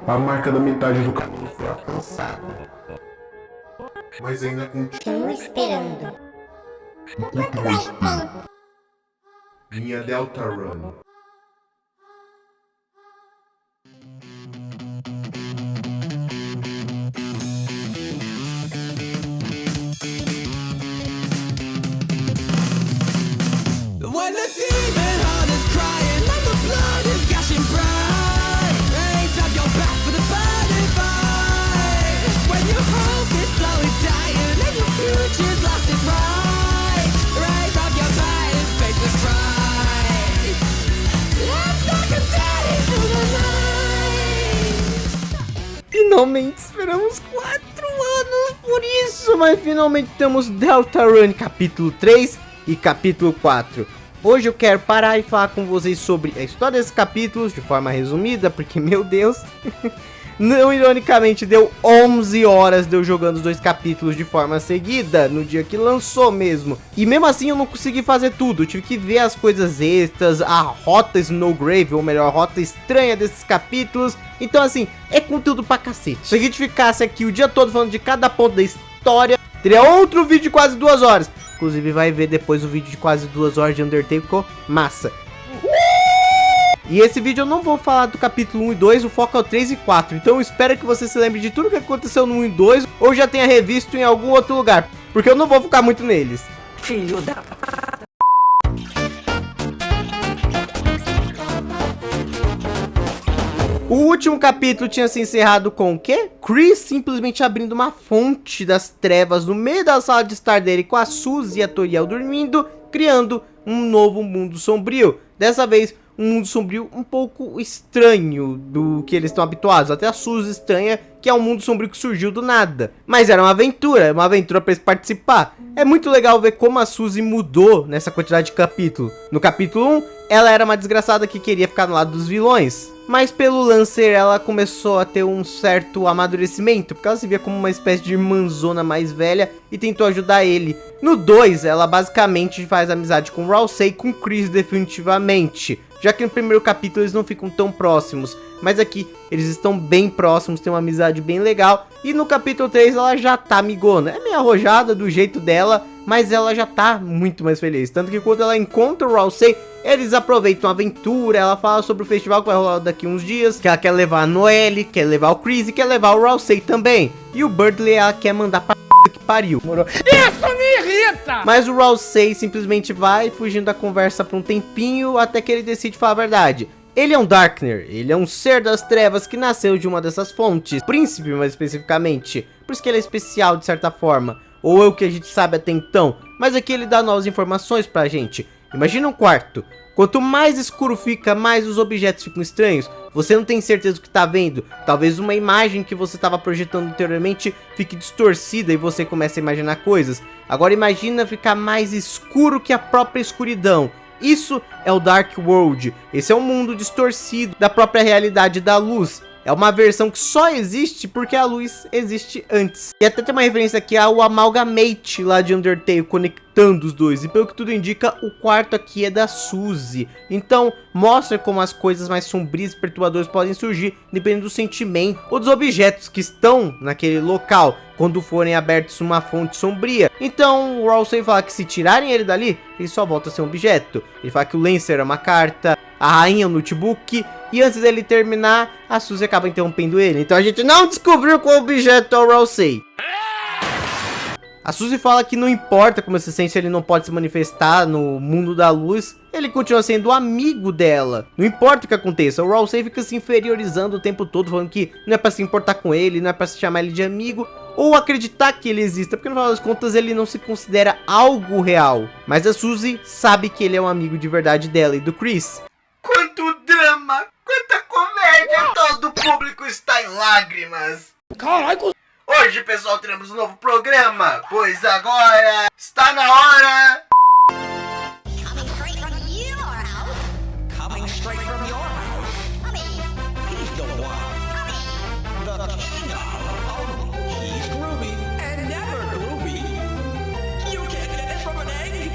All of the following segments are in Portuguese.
A marca da metade do caminho foi alcançada. Mas ainda Estou esperando. muito mais tempo. Minha Delta Run. When the demon heart is crying and the blood is gushing bright, raise up your back for the burning fight. When your hope is slowly dying and your future's lost its right, raise up your back and face the fight. Let's knock it down into the night. Finalmente esperamos 4 anos por isso, mas finalmente temos Delta Run capítulo 3 e capítulo 4. Hoje eu quero parar e falar com vocês sobre a história desses capítulos de forma resumida, porque, meu Deus, não ironicamente deu 11 horas de eu jogando os 2 capítulos de forma seguida, no dia que lançou mesmo. E mesmo assim eu não consegui fazer tudo, eu tive que ver as coisas extras, a rota Snowgrave, ou melhor, a rota estranha desses capítulos. Então assim, é conteúdo pra cacete. Se a gente ficasse aqui o dia todo falando de cada ponto da história, teria outro vídeo de quase 2 horas. Inclusive vai ver depois o vídeo de quase 2 horas de Undertale, ficou massa. E esse vídeo eu não vou falar do capítulo 1 e 2, o foco é o 3 e 4. Então eu espero que você se lembre de tudo que aconteceu no 1 e 2, ou já tenha revisto em algum outro lugar, porque eu não vou focar muito neles. Filho da... O último capítulo tinha se encerrado com o quê? Chris simplesmente abrindo uma fonte das trevas no meio da sala de estar dele com a Suzy e a Toriel dormindo, criando um novo mundo sombrio. Dessa vez, um mundo sombrio um pouco estranho do que eles estão habituados. Até a Suzy estranha, que é um mundo sombrio que surgiu do nada. Mas era uma aventura para eles participar. É muito legal ver como a Suzy mudou nessa quantidade de capítulo. No capítulo 1, ela era uma desgraçada que queria ficar no lado dos vilões. Mas pelo Lancer ela começou a ter um certo amadurecimento, porque ela se via como uma espécie de irmãzona mais velha e tentou ajudar ele. No 2, ela basicamente faz amizade com Rousey e com Chris definitivamente, já que no primeiro capítulo eles não ficam tão próximos, mas aqui eles estão bem próximos, tem uma amizade bem legal. E no capítulo 3 ela já tá amigona, é meio arrojada do jeito dela, mas ela já tá muito mais feliz. Tanto que quando ela encontra o Rousey, eles aproveitam a aventura, ela fala sobre o festival que vai rolar daqui uns dias, que ela quer levar a Noelle, quer levar o Chris e quer levar o Rousey também. E o Berdly ela quer mandar pra que pariu. Isso me irrita! Mas o Rousey simplesmente vai fugindo da conversa por um tempinho, até que ele decide falar a verdade. Ele é um Darkner, ele é um ser das trevas que nasceu de uma dessas fontes, príncipe mais especificamente, por isso que ele é especial de certa forma, ou é o que a gente sabe até então, mas aqui ele dá novas informações pra gente. Imagina um quarto, quanto mais escuro fica, mais os objetos ficam estranhos, você não tem certeza do que tá vendo, talvez uma imagem que você estava projetando anteriormente fique distorcida e você começa a imaginar coisas. Agora imagina ficar mais escuro que a própria escuridão. Isso é o Dark World, esse é um mundo distorcido da própria realidade da luz. É uma versão que só existe porque a luz existe antes. E até tem uma referência aqui ao Amalgamate lá de Undertale, conectando os dois. E pelo que tudo indica, o quarto aqui é da Suzy. Então, mostra como as coisas mais sombrias e perturbadoras podem surgir, dependendo do sentimento ou dos objetos que estão naquele local, quando forem abertos uma fonte sombria. Então, o Rousey fala que se tirarem ele dali, ele só volta a ser um objeto. Ele fala que o Lancer é uma carta, a rainha é um notebook, e antes dele terminar, a Suzy acaba interrompendo ele. Então a gente não descobriu qual objeto é o Rousey. A Suzy fala que não importa como se sente, ele não pode se manifestar no mundo da luz, ele continua sendo amigo dela. Não importa o que aconteça, o Rousey fica se inferiorizando o tempo todo, falando que não é pra se importar com ele, não é pra se chamar ele de amigo, ou acreditar que ele exista, porque no final das contas ele não se considera algo real. Mas a Suzy sabe que ele é um amigo de verdade dela e do Chris. Quanto drama, quanta comédia, todo o público está em lágrimas. Caralho! Hoje, pessoal, teremos um novo programa, pois agora está na hora... Coming straight from your house. Coming straight from your house. Mummy. He's the one. Mummy. The king of. He's groovy and never gloomy. You can't get this from an egg.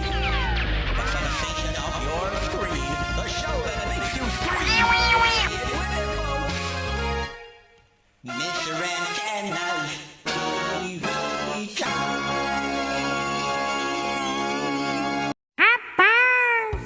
The sensation of your screen. The show that makes you scream. It with it, folks.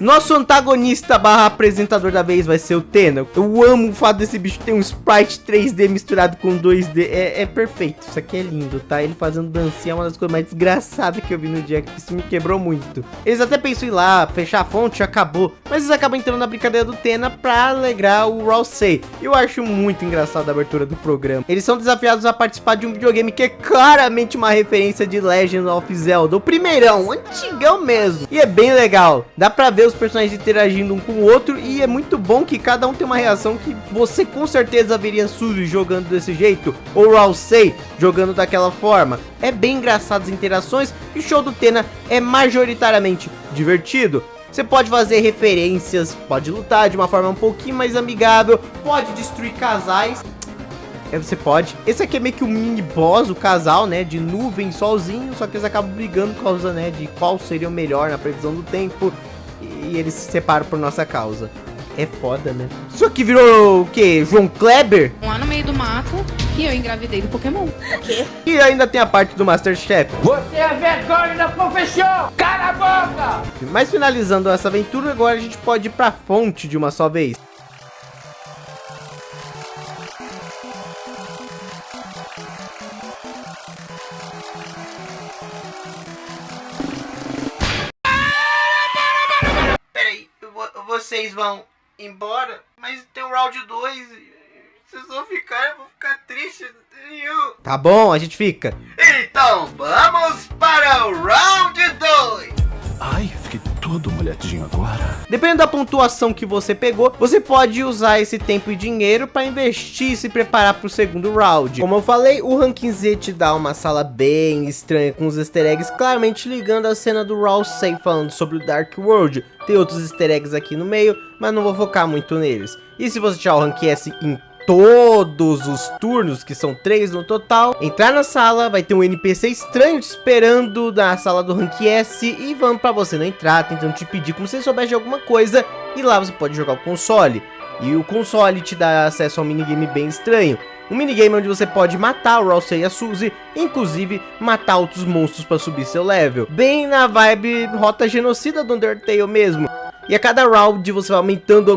Nosso antagonista barra apresentador da vez vai ser o Tena. Eu amo o fato desse bicho ter um sprite 3D misturado com 2D. É perfeito, isso aqui é lindo, tá? Ele fazendo dancinha é uma das coisas mais desgraçadas que eu vi no dia, que isso me quebrou muito. Eles até pensam em ir lá, fechar a fonte e acabou, mas eles acabam entrando na brincadeira do Tena pra alegrar o Rousey. Eu acho muito engraçado a abertura do programa. Eles são desafiados a participar de um videogame que é claramente uma referência de Legend of Zelda, o primeirão, antigão mesmo. E é bem legal, dá pra ver os personagens interagindo um com o outro e é muito bom que cada um tem uma reação que você com certeza veria Suzy jogando desse jeito, ou Rousey jogando daquela forma. É bem engraçado as interações e o show do Tena é majoritariamente divertido. Você pode fazer referências, pode lutar de uma forma um pouquinho mais amigável, pode destruir casais. Você pode. Esse aqui é meio que o mini boss, o casal, né, de nuvem e solzinho, só que eles acabam brigando por causa, né, de qual seria o melhor na previsão do tempo, e eles se separam por nossa causa. É foda, né? Isso aqui virou o quê? João Kleber? Lá no meio do mato e eu engravidei do Pokémon. O quê? E ainda tem a parte do Masterchef. Você é vergonha da profissão! Cala a boca! Mas finalizando essa aventura, agora a gente pode ir pra fonte de uma só vez. Peraí, vocês vão embora? Mas tem o round 2. Vocês vão ficar, eu vou ficar triste. Tá bom, a gente fica. Então vamos para o round 2. Ai, fiquei todo molhadinho agora. Dependendo da pontuação que você pegou, você pode usar esse tempo e dinheiro para investir e se preparar para o segundo round. Como eu falei, o Ranking Z te dá uma sala bem estranha com os easter eggs claramente ligando a cena do Rousey falando sobre o Dark World. Tem outros easter eggs aqui no meio, mas não vou focar muito neles. E se você tirar o Rank S em todos os turnos, que são 3 no total, entrar na sala, vai ter um NPC estranho te esperando na sala do Rank S e vamos pra você não entrar, tentando te pedir como se você soubesse de alguma coisa, e lá você pode jogar o console. E o console te dá acesso a um minigame bem estranho. Um minigame onde você pode matar o Rousey e a Suzy, inclusive matar outros monstros para subir seu level. Bem na vibe rota genocida do Undertale mesmo. E a cada round você vai aumentando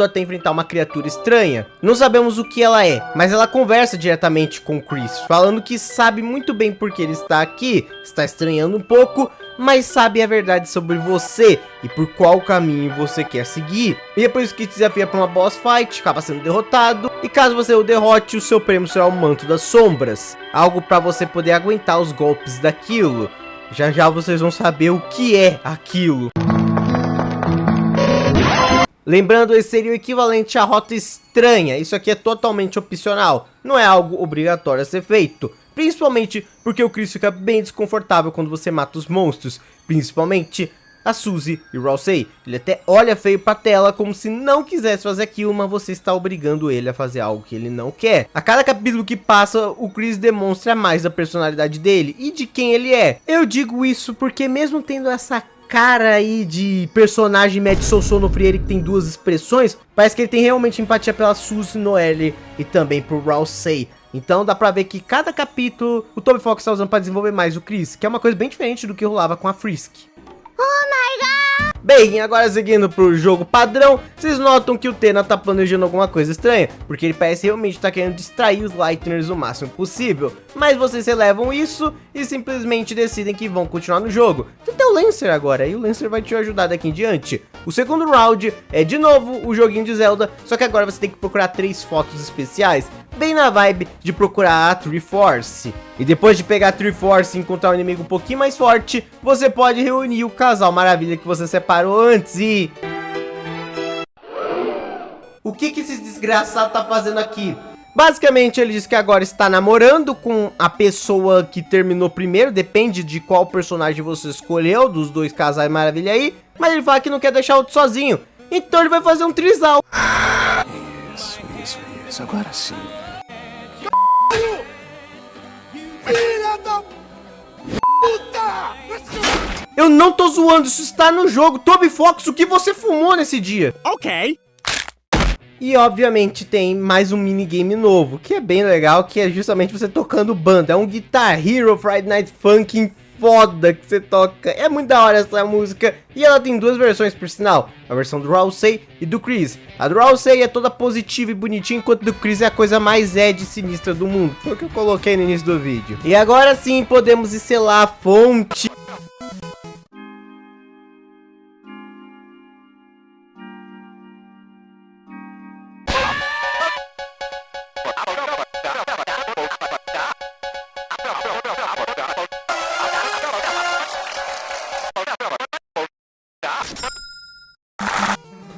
até enfrentar uma criatura estranha. Não sabemos o que ela é, mas ela conversa diretamente com o Chris, falando que sabe muito bem porque ele está aqui, está estranhando um pouco, mas sabe a verdade sobre você e por qual caminho você quer seguir. E é por isso que te desafia para uma boss fight, acaba sendo derrotado, e caso você o derrote, o seu prêmio será o Manto das Sombras, algo para você poder aguentar os golpes daquilo. Já já vocês vão saber o que é aquilo. Lembrando, esse seria o equivalente à rota estranha. Isso aqui é totalmente opcional, não é algo obrigatório a ser feito. Principalmente porque o Chris fica bem desconfortável quando você mata os monstros, principalmente a Suzy e o Rousey. Ele até olha feio pra tela como se não quisesse fazer aquilo, mas você está obrigando ele a fazer algo que ele não quer. A cada capítulo que passa, o Chris demonstra mais da personalidade dele e de quem ele é. Eu digo isso porque mesmo tendo essa cara aí de personagem Mad Soul Freire que tem duas expressões, parece que ele tem realmente empatia pela Suzy Noelle e também por Rousey. Então dá pra ver que cada capítulo o Toby Fox tá usando pra desenvolver mais o Chris, que é uma coisa bem diferente do que rolava com a Frisk. Oh my god! Bem, agora seguindo pro jogo padrão, vocês notam que o Tena tá planejando alguma coisa estranha, porque ele parece realmente estar querendo distrair os Lightners o máximo possível. Mas vocês relevam isso e simplesmente decidem que vão continuar no jogo. Você tem o Lancer agora, e o Lancer vai te ajudar daqui em diante. O segundo round é de novo o joguinho de Zelda, só que agora você tem que procurar 3 fotos especiais, bem na vibe de procurar a Triforce. E depois de pegar a Triforce e encontrar um inimigo um pouquinho mais forte, você pode reunir o casal maravilha que você separou antes e... O que esse desgraçado tá fazendo aqui? Basicamente ele diz que agora está namorando com a pessoa que terminou primeiro, depende de qual personagem você escolheu, dos 2 casais maravilha aí, mas ele fala que não quer deixar o outro sozinho, então ele vai fazer um trisal. Isso, agora sim. Filha da puta! Eu não tô zoando, isso está no jogo. Toby Fox, o que você fumou nesse dia? Ok. E obviamente tem mais um minigame novo, que é bem legal, que é justamente você tocando banda. É um Guitar Hero Friday Night Funkin' foda que você toca. É muito da hora essa música. E ela tem duas versões, por sinal. A versão do Rousey e do Chris. A do Rousey é toda positiva e bonitinha, enquanto do Chris é a coisa mais Ed sinistra do mundo. Foi o que eu coloquei no início do vídeo. E agora sim, podemos selar a fonte.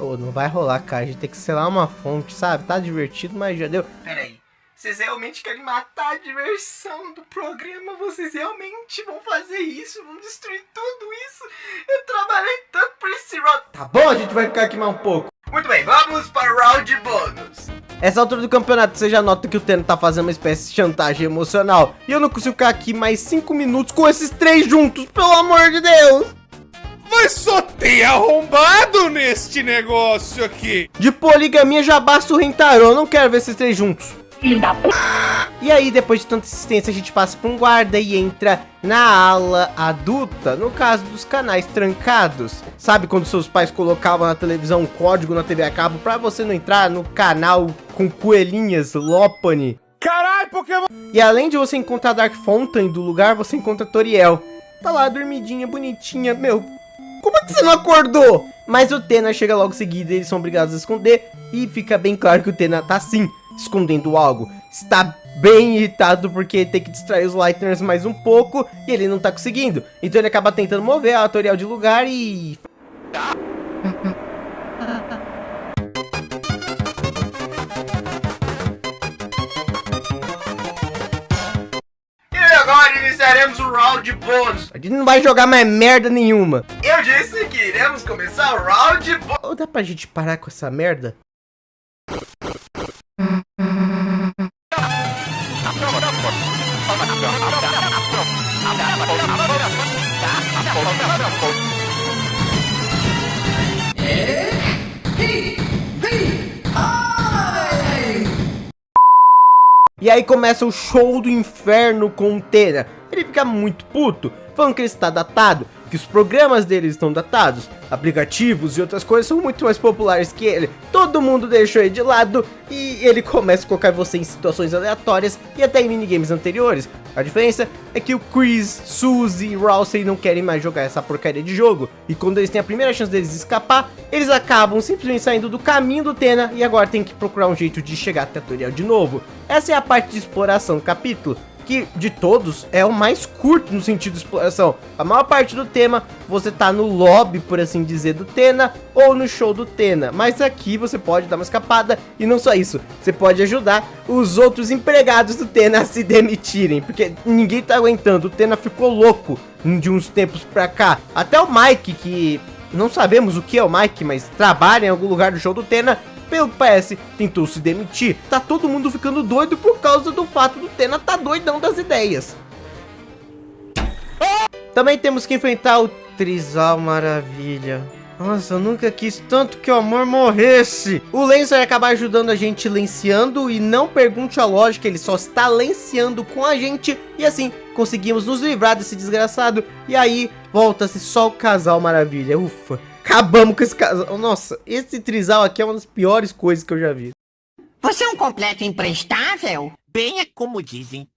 Oh, não vai rolar, cara. A gente tem que selar uma fonte, sabe? Tá divertido, mas já deu. Pera aí. Vocês realmente querem matar a diversão do programa? Vocês realmente vão fazer isso? Vão destruir tudo isso? Eu trabalhei tanto pra esse round. Tá bom, a gente vai ficar aqui mais um pouco. Muito bem, vamos para o round bônus. Essa altura do campeonato, você já nota que o Tena tá fazendo uma espécie de chantagem emocional. E eu não consigo ficar aqui mais 5 minutos com esses três juntos, pelo amor de Deus. Mas só tem arrombado neste negócio aqui. De poligamia já basta o Rentaro, eu não quero ver esses três juntos. E aí, depois de tanta insistência, a gente passa por um guarda e entra na ala adulta, no caso dos canais trancados. Sabe quando seus pais colocavam na televisão um código na TV a cabo pra você não entrar no canal com coelhinhas Lopunny? Caralho, Pokémon! E além de você encontrar Dark Fontaine do lugar, você encontra Toriel. Tá lá, dormidinha, bonitinha, meu... Como é que você não acordou? Mas o Tena chega logo em seguida e eles são obrigados a esconder. E fica bem claro que o Tena tá sim escondendo algo. Está bem irritado porque tem que distrair os Lightners mais um pouco e ele não tá conseguindo. Então ele acaba tentando mover a Toriel de lugar e... Agora iniciaremos o round bônus. A gente não vai jogar mais merda nenhuma. Eu disse que iremos começar o round bônus. Ou dá pra gente parar com essa merda? E aí começa o show do inferno com o Tena. Ele fica muito puto, falando que ele está datado, que os programas dele estão datados, aplicativos e outras coisas são muito mais populares que ele. Todo mundo deixou ele de lado e ele começa a colocar você em situações aleatórias e até em minigames anteriores. A diferença é que o Chris, Suzy e Rousey não querem mais jogar essa porcaria de jogo. E quando eles têm a primeira chance deles de escapar, eles acabam simplesmente saindo do caminho do Tena e agora tem que procurar um jeito de chegar até a Toriel de novo. Essa é a parte de exploração do capítulo, que de todos é o mais curto no sentido de exploração. A maior parte do tema você tá no lobby, por assim dizer, do Tena ou no show do Tena, mas aqui você pode dar uma escapada e não só isso, você pode ajudar os outros empregados do Tena a se demitirem, porque ninguém tá aguentando, o Tena ficou louco de uns tempos pra cá. Até o Mike, que não sabemos o que é o Mike, mas trabalha em algum lugar do show do Tena, pelo que parece, tentou se demitir. Tá todo mundo ficando doido por causa do fato do Tena tá doidão das ideias. Também temos que enfrentar o Trizal Maravilha. Nossa, eu nunca quis tanto que o amor morresse. O Lancer vai acabar ajudando a gente lenciando e não pergunte a lógica, ele só está lenciando com a gente. E assim, conseguimos nos livrar desse desgraçado. E aí, volta-se só o Casal Maravilha. Ufa. Acabamos com esse casal. Nossa, esse trisal aqui é uma das piores coisas que eu já vi. Você é um completo imprestável? Bem é como dizem,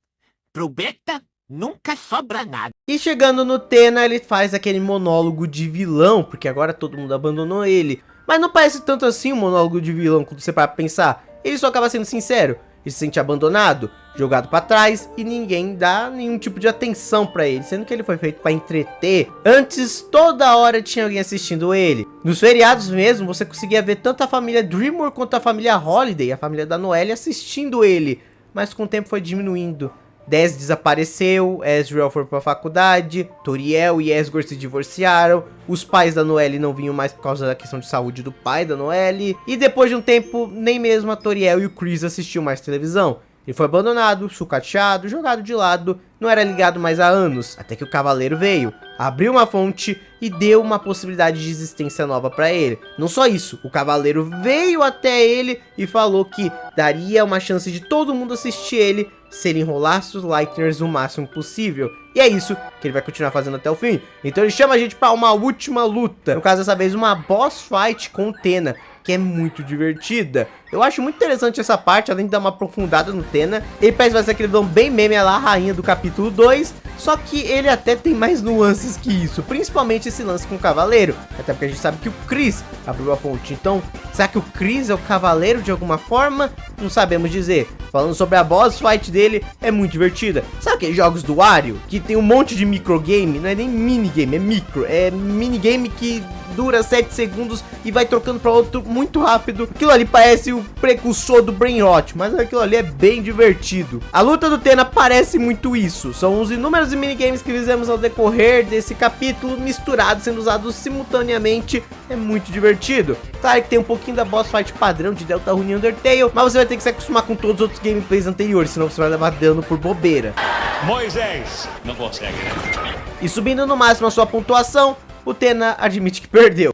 pro beta nunca sobra nada. E chegando no Tena, ele faz aquele monólogo de vilão, porque agora todo mundo abandonou ele. Mas não parece tanto assim um monólogo de vilão quando você para pensar. Ele só acaba sendo sincero. Ele se sente abandonado, jogado pra trás e ninguém dá nenhum tipo de atenção pra ele, sendo que ele foi feito pra entreter. Antes, toda hora tinha alguém assistindo ele. Nos feriados mesmo, você conseguia ver tanto a família Dreamworld quanto a família Holiday, a família da Noelle, assistindo ele. Mas com o tempo foi diminuindo. Dez desapareceu, Ezreal foi pra faculdade, Toriel e Esgor se divorciaram, os pais da Noelle não vinham mais por causa da questão de saúde do pai da Noelle, e depois de um tempo, nem mesmo a Toriel e o Chris assistiam mais televisão. Ele foi abandonado, sucateado, jogado de lado, não era ligado mais há anos, até que o Cavaleiro veio, abriu uma fonte e deu uma possibilidade de existência nova pra ele. Não só isso, o Cavaleiro veio até ele e falou que daria uma chance de todo mundo assistir ele se ele enrolasse os Lightners o máximo possível. E é isso que ele vai continuar fazendo até o fim. Então ele chama a gente pra uma última luta. No caso, dessa vez, uma boss fight com o Tena, que é muito divertida. Eu acho muito interessante essa parte, além de dar uma aprofundada no Tena. Ele parece que vai ser aquele vilão bem meme, lá, a rainha do capítulo 2. Só que ele até tem mais nuances que isso, principalmente esse lance com o cavaleiro. Até porque a gente sabe que o Chris abriu a fonte. Então, será que o Chris é o cavaleiro de alguma forma? Não sabemos dizer. Falando sobre a boss fight dele, é muito divertida. Sabe aqueles jogos do Wario, que tem um monte de microgame? Não é nem minigame, é micro. É minigame que dura 7 segundos e vai trocando para outro muito rápido. Aquilo ali parece o precursor do Brain Rot, mas aquilo ali é bem divertido. A luta do Tena parece muito isso. São os inúmeros minigames que fizemos ao decorrer desse capítulo, misturados, sendo usados simultaneamente. É muito divertido. Claro que tem um pouquinho da boss fight padrão de Deltarune e Undertale, mas você vai ter que se acostumar com todos os outros gameplays anteriores, senão você vai levar dano por bobeira. Moisés, não consegue, né? E subindo no máximo a sua pontuação, o Tena admite que perdeu.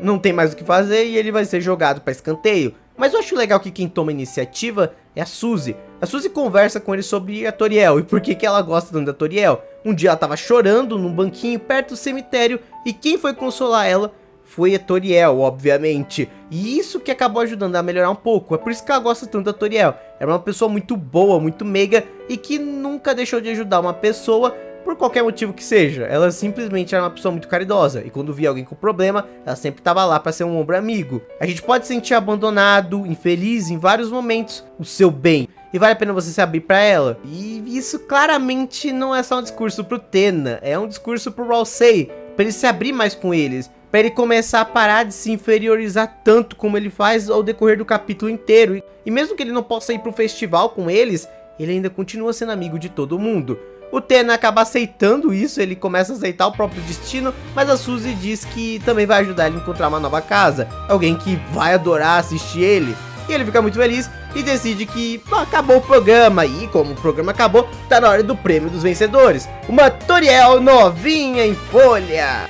Não tem mais o que fazer e ele vai ser jogado para escanteio. Mas eu acho legal que quem toma a iniciativa é a Suzy. A Suzy conversa com ele sobre a Toriel e por que ela gosta tanto da Toriel. Um dia ela tava chorando num banquinho perto do cemitério e quem foi consolar ela foi a Toriel, obviamente. E isso que acabou ajudando a melhorar um pouco. É por isso que ela gosta tanto da Toriel. Era uma pessoa muito boa, muito meiga e que nunca deixou de ajudar uma pessoa por qualquer motivo que seja. Ela simplesmente era uma pessoa muito caridosa. E quando via alguém com problema, ela sempre estava lá para ser um ombro amigo. A gente pode se sentir abandonado, infeliz em vários momentos. O seu bem. E vale a pena você se abrir para ela. E isso claramente não é só um discurso pro Tena. É um discurso pro Ralsei. Para ele se abrir mais com eles. Para ele começar a parar de se inferiorizar tanto como ele faz ao decorrer do capítulo inteiro. E mesmo que ele não possa ir pro festival com eles, ele ainda continua sendo amigo de todo mundo. O Tena acaba aceitando isso, ele começa a aceitar o próprio destino, mas a Suzy diz que também vai ajudar ele a encontrar uma nova casa, alguém que vai adorar assistir ele. E ele fica muito feliz e decide que acabou o programa, e como o programa acabou, tá na hora do prêmio dos vencedores. Uma Toriel novinha em folha!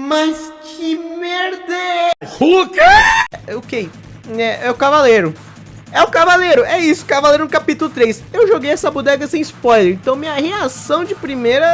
Mas que merda é? O quê? Ok, é o Cavaleiro. É o Cavaleiro, é isso, Cavaleiro no capítulo 3. Eu joguei essa bodega sem spoiler, então minha reação de primeira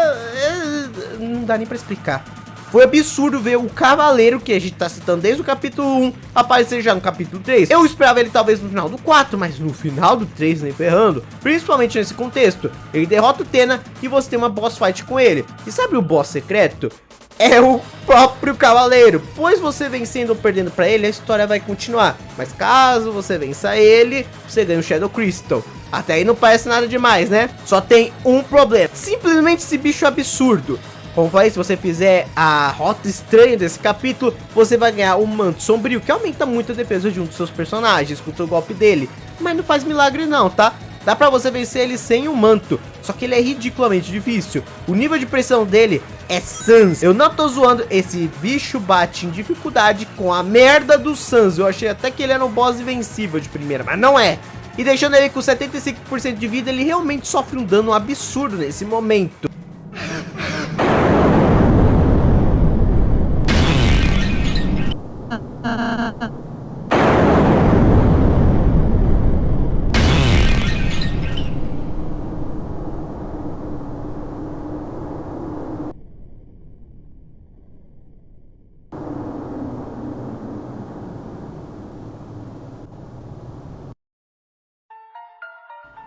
não dá nem pra explicar. Foi absurdo ver o Cavaleiro, que a gente tá citando desde o capítulo 1, aparecer já no capítulo 3. Eu esperava ele talvez no final do 4, mas no final do 3 nem ferrando. Principalmente nesse contexto. Ele derrota o Tena e você tem uma boss fight com ele. E sabe o boss secreto? É o próprio Cavaleiro, pois você vencendo ou perdendo pra ele, a história vai continuar. Mas caso você vença ele, você ganha o Shadow Crystal. Até aí não parece nada demais, né? Só tem um problema, simplesmente esse bicho absurdo. Como falei, se você fizer a rota estranha desse capítulo, você vai ganhar o Manto Sombrio, que aumenta muito a defesa de um dos seus personagens contra o golpe dele. Mas não faz milagre não, tá? Dá pra você vencer ele sem o manto, só que ele é ridiculamente difícil. O nível de pressão dele é Sans. Eu não tô zoando, esse bicho bate em dificuldade com a merda do Sans. Eu achei até que ele era um boss invencível de primeira, mas não é. E deixando ele com 75% de vida, ele realmente sofre um dano absurdo nesse momento.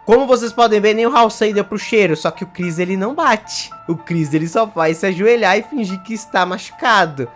Como vocês podem ver, nem o Halsey deu pro cheiro, só que o Chris ele não bate. O Chris ele só faz se ajoelhar e fingir que está machucado.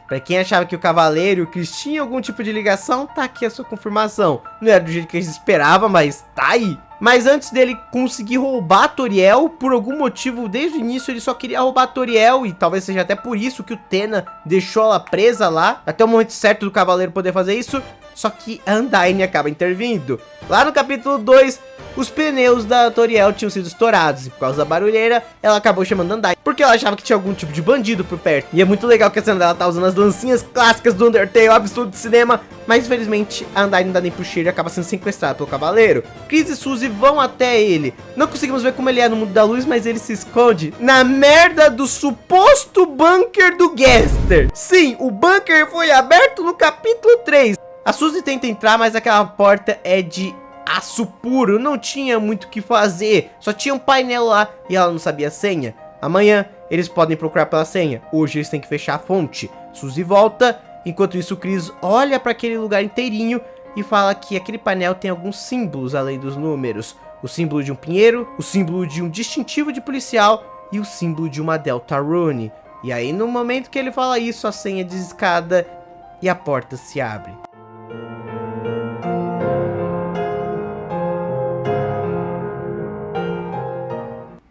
Pra quem achava que o Cavaleiro e o Chris tinham algum tipo de ligação, tá aqui a sua confirmação. Não era do jeito que a gente esperava, mas tá aí. Mas antes dele conseguir roubar a Toriel, por algum motivo, desde o início ele só queria roubar a Toriel, e talvez seja até por isso que o Tena deixou ela presa lá, até o momento certo do Cavaleiro poder fazer isso, só que a Undyne acaba intervindo. Lá no capítulo 2, os pneus da Toriel tinham sido estourados, e por causa da barulheira, ela acabou chamando a Undyne, porque ela achava que tinha algum tipo de bandido por perto. E é muito legal que a cena dela tá usando as lancinhas clássicas do Undertale, absurdo de cinema, mas infelizmente a Undyne não dá nem pro cheiro e acaba sendo sequestrada pelo Cavaleiro. Chris e Suzy vão até ele. Não conseguimos ver como ele é no mundo da luz, mas ele se esconde na merda do suposto bunker do Gaster. Sim, o bunker foi aberto no capítulo 3. A Suzy tenta entrar, mas aquela porta é de aço puro, não tinha muito o que fazer, só tinha um painel lá e ela não sabia a senha. Amanhã eles podem procurar pela senha, hoje eles têm que fechar a fonte. Suzy volta, enquanto isso o Chris olha para aquele lugar inteirinho e fala que aquele painel tem alguns símbolos além dos números. O símbolo de um pinheiro, o símbolo de um distintivo de policial e o símbolo de uma Deltarune. E aí no momento que ele fala isso, a senha é discada e a porta se abre.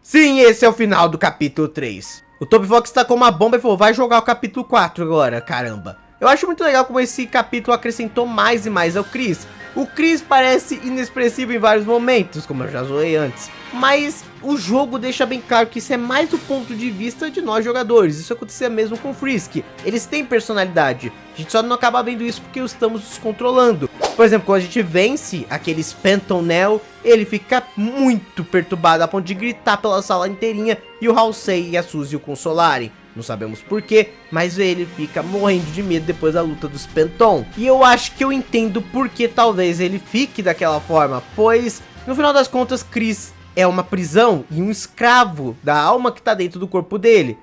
Sim, esse é o final do capítulo 3. O Toby Fox tá com uma bomba e falou, vai jogar o capítulo 4 agora, caramba. Eu acho muito legal como esse capítulo acrescentou mais e mais ao Chris. O Chris parece inexpressivo em vários momentos, como eu já zoei antes. Mas o jogo deixa bem claro que isso é mais do ponto de vista de nós jogadores. Isso acontecia mesmo com o Frisk. Eles têm personalidade. A gente só não acaba vendo isso porque estamos descontrolando. Por exemplo, quando a gente vence aquele Spentonel, ele fica muito perturbado a ponto de gritar pela sala inteirinha e o Halsey e a Suzy o consolarem. Não sabemos porquê, mas ele fica morrendo de medo depois da luta do Spenton. E eu acho que eu entendo porque talvez ele fique daquela forma, pois no final das contas Chris é uma prisão e um escravo da alma que tá dentro do corpo dele.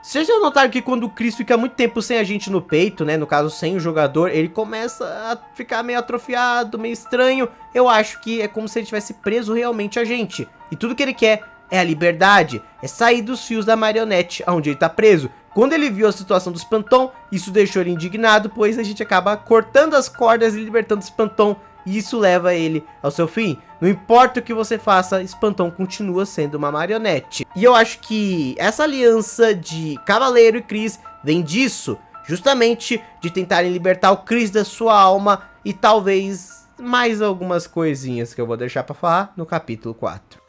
Vocês já notaram que quando o Chris fica muito tempo sem a gente no peito, né, no caso sem o jogador, ele começa a ficar meio atrofiado, meio estranho. Eu acho que é como se ele tivesse preso realmente a gente. E tudo que ele quer é a liberdade, é sair dos fios da marionete onde ele tá preso. Quando ele viu a situação do Spanton, isso deixou ele indignado, pois a gente acaba cortando as cordas e libertando o Spanton, e isso leva ele ao seu fim. Não importa o que você faça, Spanton continua sendo uma marionete. E eu acho que essa aliança de Cavaleiro e Chris vem disso, justamente de tentarem libertar o Chris da sua alma e talvez mais algumas coisinhas que eu vou deixar pra falar no capítulo 4.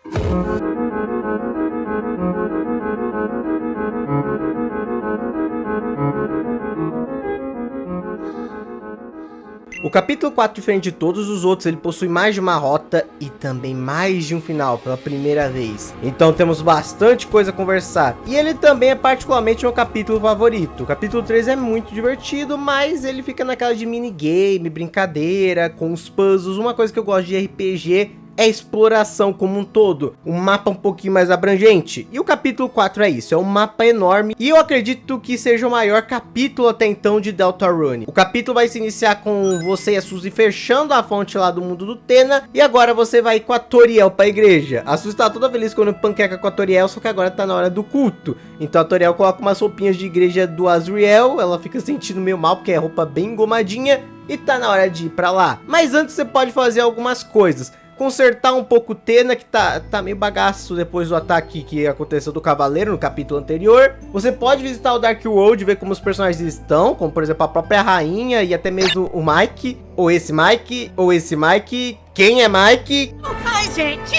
O capítulo 4, diferente de todos os outros, ele possui mais de uma rota e também mais de um final pela primeira vez. Então temos bastante coisa a conversar. E ele também é particularmente meu capítulo favorito. O capítulo 3 é muito divertido, mas ele fica naquela de minigame, brincadeira, com os puzzles. Uma coisa que eu gosto de RPG é exploração como um todo, um mapa um pouquinho mais abrangente. E o capítulo 4 é isso, é um mapa enorme e eu acredito que seja o maior capítulo até então de Deltarune. O capítulo vai se iniciar com você e a Suzy fechando a fonte lá do mundo do Tena, e agora você vai com a Toriel pra igreja. A Suzy tá toda feliz quando panqueca com a Toriel, só que agora tá na hora do culto. Então a Toriel coloca umas roupinhas de igreja do Azriel, ela fica sentindo meio mal porque é roupa bem engomadinha e tá na hora de ir pra lá. Mas antes você pode fazer algumas coisas. Consertar um pouco o Tena, que tá meio bagaço depois do ataque que aconteceu do Cavaleiro no capítulo anterior. Você pode visitar o Dark World, ver como os personagens estão, como por exemplo a própria rainha e até mesmo o Mike, ou esse Mike, ou esse Mike. Quem é Mike? Ai, gente!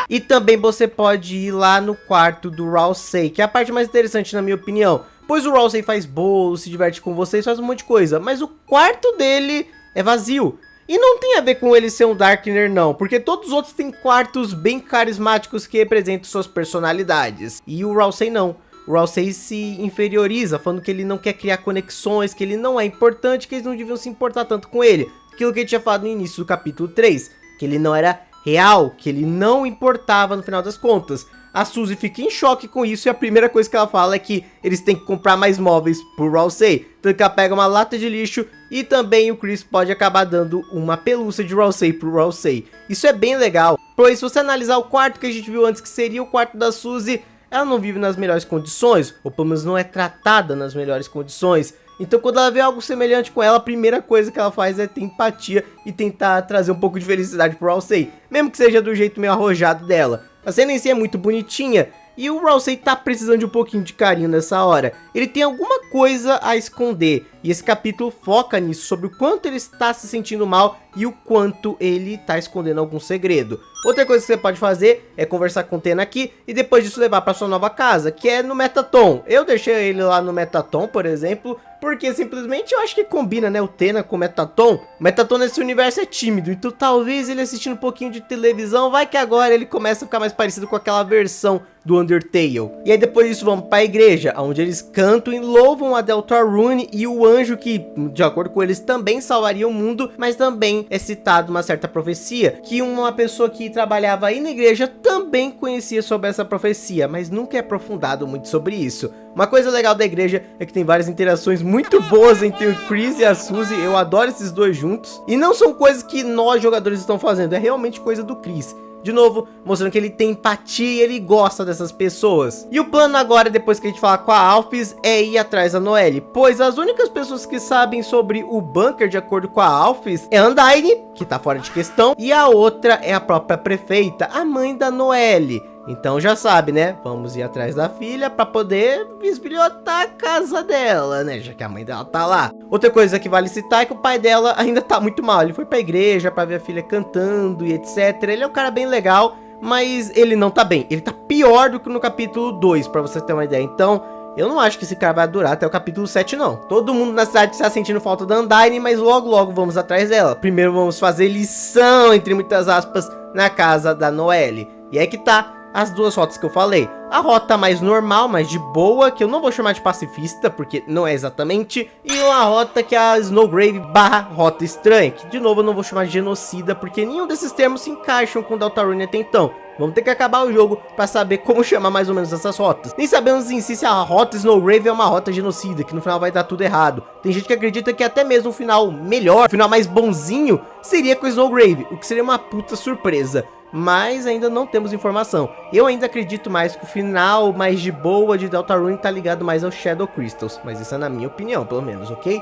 E também você pode ir lá no quarto do Halsey, que é a parte mais interessante na minha opinião, pois o Halsey faz bolo, se diverte com vocês, faz um monte de coisa, mas o quarto dele é vazio. E não tem a ver com ele ser um Darkner não, porque todos os outros têm quartos bem carismáticos que representam suas personalidades. E o Halsey não. O Halsey se inferioriza, falando que ele não quer criar conexões, que ele não é importante, que eles não deviam se importar tanto com ele. Aquilo que ele tinha falado no início do capítulo 3, que ele não era real, que ele não importava no final das contas. A Suzy fica em choque com isso e a primeira coisa que ela fala é que eles têm que comprar mais móveis pro Rousey. Então ela pega uma lata de lixo e também o Chris pode acabar dando uma pelúcia de Rousey pro Rousey. Isso é bem legal, pois se você analisar o quarto que a gente viu antes, que seria o quarto da Suzy, ela não vive nas melhores condições, ou pelo menos não é tratada nas melhores condições. Então quando ela vê algo semelhante com ela, a primeira coisa que ela faz é ter empatia e tentar trazer um pouco de felicidade pro Rousey, mesmo que seja do jeito meio arrojado dela. A cena em si é muito bonitinha e o Rousey tá precisando de um pouquinho de carinho nessa hora. Ele tem alguma coisa a esconder e esse capítulo foca nisso, sobre o quanto ele está se sentindo mal e o quanto ele tá escondendo algum segredo. Outra coisa que você pode fazer é conversar com o Tena aqui e depois disso levar para sua nova casa, que é no Metaton. Eu deixei ele lá no Metaton, por exemplo, porque simplesmente eu acho que combina, né, o Tena com o Metaton. O Metaton nesse universo é tímido, então talvez ele assistindo um pouquinho de televisão, vai que agora ele começa a ficar mais parecido com aquela versão do Undertale. E aí depois disso vamos para a igreja, onde eles cantam e louvam a Deltarune e o anjo que, de acordo com eles, também salvaria o mundo, mas também é citado uma certa profecia, que uma pessoa que trabalhava aí na igreja também conhecia sobre essa profecia, mas nunca é aprofundado muito sobre isso. Uma coisa legal da igreja é que tem várias interações muito boas entre o Chris e a Suzy, eu adoro esses dois juntos, e não são coisas que nós jogadores estão fazendo, é realmente coisa do Chris. De novo, mostrando que ele tem empatia e ele gosta dessas pessoas. E o plano agora, depois que a gente falar com a Alphys, é ir atrás da Noelle, pois as únicas pessoas que sabem sobre o bunker, de acordo com a Alphys, é a Undyne, que tá fora de questão, e a outra é a própria prefeita, a mãe da Noelle. Então já sabe, né? Vamos ir atrás da filha pra poder bisbilhotar a casa dela, né? Já que a mãe dela tá lá. Outra coisa que vale citar é que o pai dela ainda tá muito mal. Ele foi pra igreja pra ver a filha cantando e etc. Ele é um cara bem legal, mas ele não tá bem. Ele tá pior do que no capítulo 2, pra você ter uma ideia. Então, eu não acho que esse cara vai durar até o capítulo 7, não. Todo mundo na cidade está sentindo falta da Undyne, mas logo logo vamos atrás dela. Primeiro vamos fazer lição, entre muitas aspas, na casa da Noelle. E é que tá as duas rotas que eu falei. A rota mais normal, mais de boa, que eu não vou chamar de pacifista, porque não é exatamente. E uma rota que é a Snowgrave / rota estranha, que de novo eu não vou chamar de genocida, porque nenhum desses termos se encaixam com Deltarune até então. Vamos ter que acabar o jogo para saber como chamar mais ou menos essas rotas. Nem sabemos em si se a rota Snowgrave é uma rota genocida, que no final vai dar tudo errado. Tem gente que acredita que até mesmo um final melhor, um final mais bonzinho, seria com Snowgrave, o que seria uma puta surpresa. Mas ainda não temos informação. Eu ainda acredito mais que o final mais de boa de Deltarune tá ligado mais aos Shadow Crystals. Mas isso é na minha opinião, pelo menos, ok?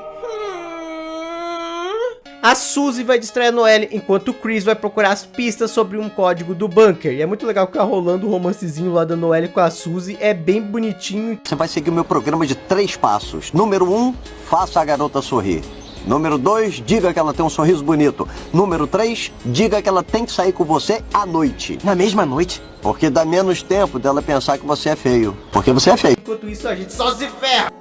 A Suzy vai distrair a Noelle, enquanto o Chris vai procurar as pistas sobre um código do bunker. E é muito legal ficar rolando o romancezinho lá da Noelle com a Suzy, é bem bonitinho. Você vai seguir o meu programa de 3 passos. Número 1, faça a garota sorrir. Número 2, diga que ela tem um sorriso bonito. Número 3, diga que ela tem que sair com você à noite. Na mesma noite? Porque dá menos tempo dela pensar que você é feio. Porque você é feio. Enquanto isso a gente só se ferra.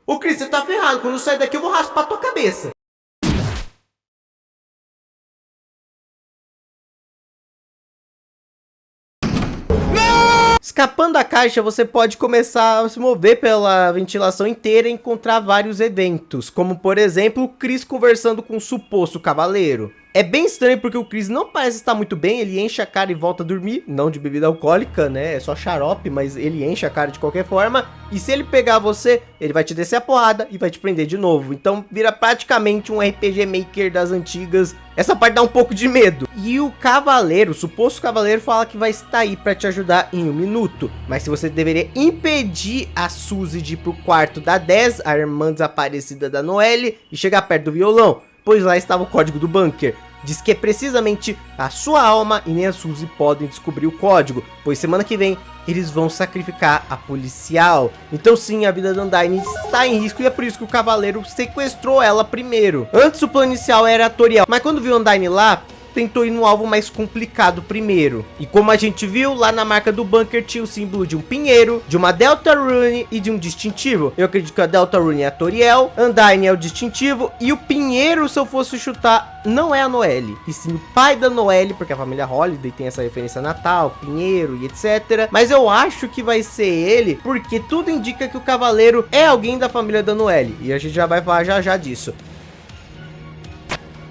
Ô Chris, você tá ferrado. Quando eu sair daqui eu vou raspar a tua cabeça. Escapando da caixa, você pode começar a se mover pela ventilação inteira e encontrar vários eventos, como por exemplo o Chris conversando com o suposto cavaleiro. É bem estranho porque o Chris não parece estar muito bem, ele enche a cara e volta a dormir, não de bebida alcoólica, né, é só xarope, mas ele enche a cara de qualquer forma, e se ele pegar você, ele vai te descer a porrada e vai te prender de novo, então vira praticamente um RPG Maker das antigas. Essa parte dá um pouco de medo. E o cavaleiro, o suposto cavaleiro, fala que vai estar aí pra te ajudar em 1 minuto. Mas se você deveria impedir a Suzy de ir pro quarto da 10, a irmã desaparecida da Noelle, e chegar perto do violão, pois lá estava o código do bunker. diz que é precisamente a sua alma e nem a Suzy podem descobrir o código, pois semana que vem eles vão sacrificar a policial. Então sim, a vida da Undyne está em risco e é por isso que o cavaleiro sequestrou ela primeiro. Antes o plano inicial era a Toriel, mas quando viu Undyne lá, tentou ir no alvo mais complicado primeiro. E como a gente viu, lá na marca do bunker tinha o símbolo de um pinheiro, de uma Deltarune e de um distintivo. Eu acredito que a Deltarune é a Toriel, Undyne é o distintivo e o pinheiro, se eu fosse chutar, não é a Noelle, e sim o pai da Noelle, porque a família Holiday tem essa referência a Natal, pinheiro e etc. Mas eu acho que vai ser ele, porque tudo indica que o cavaleiro é alguém da família da Noelle, e a gente já vai falar já disso.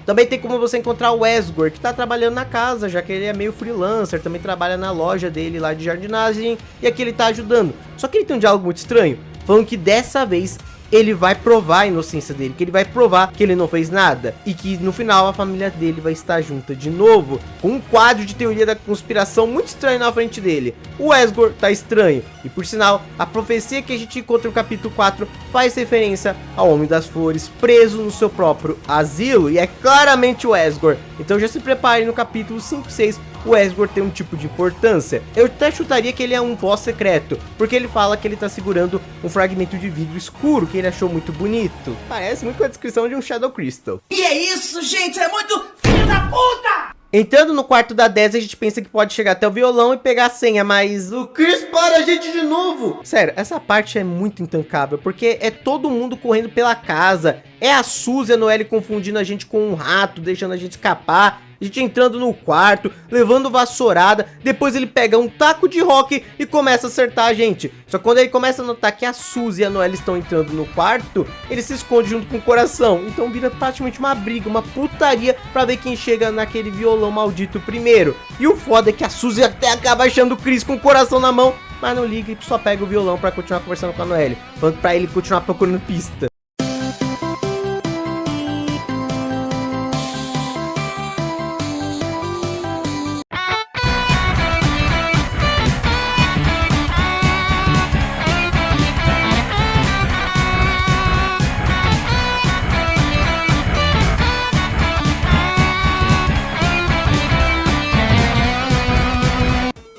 Também tem como você encontrar o Esgor, que tá trabalhando na casa, já que ele é meio freelancer, também trabalha na loja dele lá de jardinagem, e aqui ele tá ajudando. Só que ele tem um diálogo muito estranho, falando que dessa vez ele vai provar a inocência dele, que ele vai provar que ele não fez nada, e que no final a família dele vai estar junta de novo, com um quadro de teoria da conspiração muito estranho na frente dele. O Esgor tá estranho, e por sinal, a profecia que a gente encontra no capítulo 4 faz referência ao Homem das Flores preso no seu próprio asilo, e é claramente o Esgor. Então já se prepare, no capítulo 5 e 6, o Esgor tem um tipo de importância. Eu até chutaria que ele é um boss secreto, porque ele fala que ele tá segurando um fragmento de vidro escuro que ele achou muito bonito. Parece muito com a descrição de um Shadow Crystal. E é isso, gente, é muito filho da puta! Entrando no quarto da Dez, a gente pensa que pode chegar até o violão e pegar a senha, mas o Chris para a gente de novo. Sério, essa parte é muito intancável, porque é todo mundo correndo pela casa. É a Suzy e a Noelle confundindo a gente com um rato, deixando a gente escapar. A gente entrando no quarto, levando vassourada. Depois ele pega um taco de rock e começa a acertar a gente. Só que quando ele começa a notar que a Suzy e a Noelle estão entrando no quarto, ele se esconde junto com o coração. Então vira praticamente uma briga, uma putaria pra ver quem chega naquele violão maldito primeiro. E o foda é que a Suzy até acaba achando o Chris com o coração na mão, mas não liga e só pega o violão pra continuar conversando com a Noelle, falando pra ele continuar procurando pista.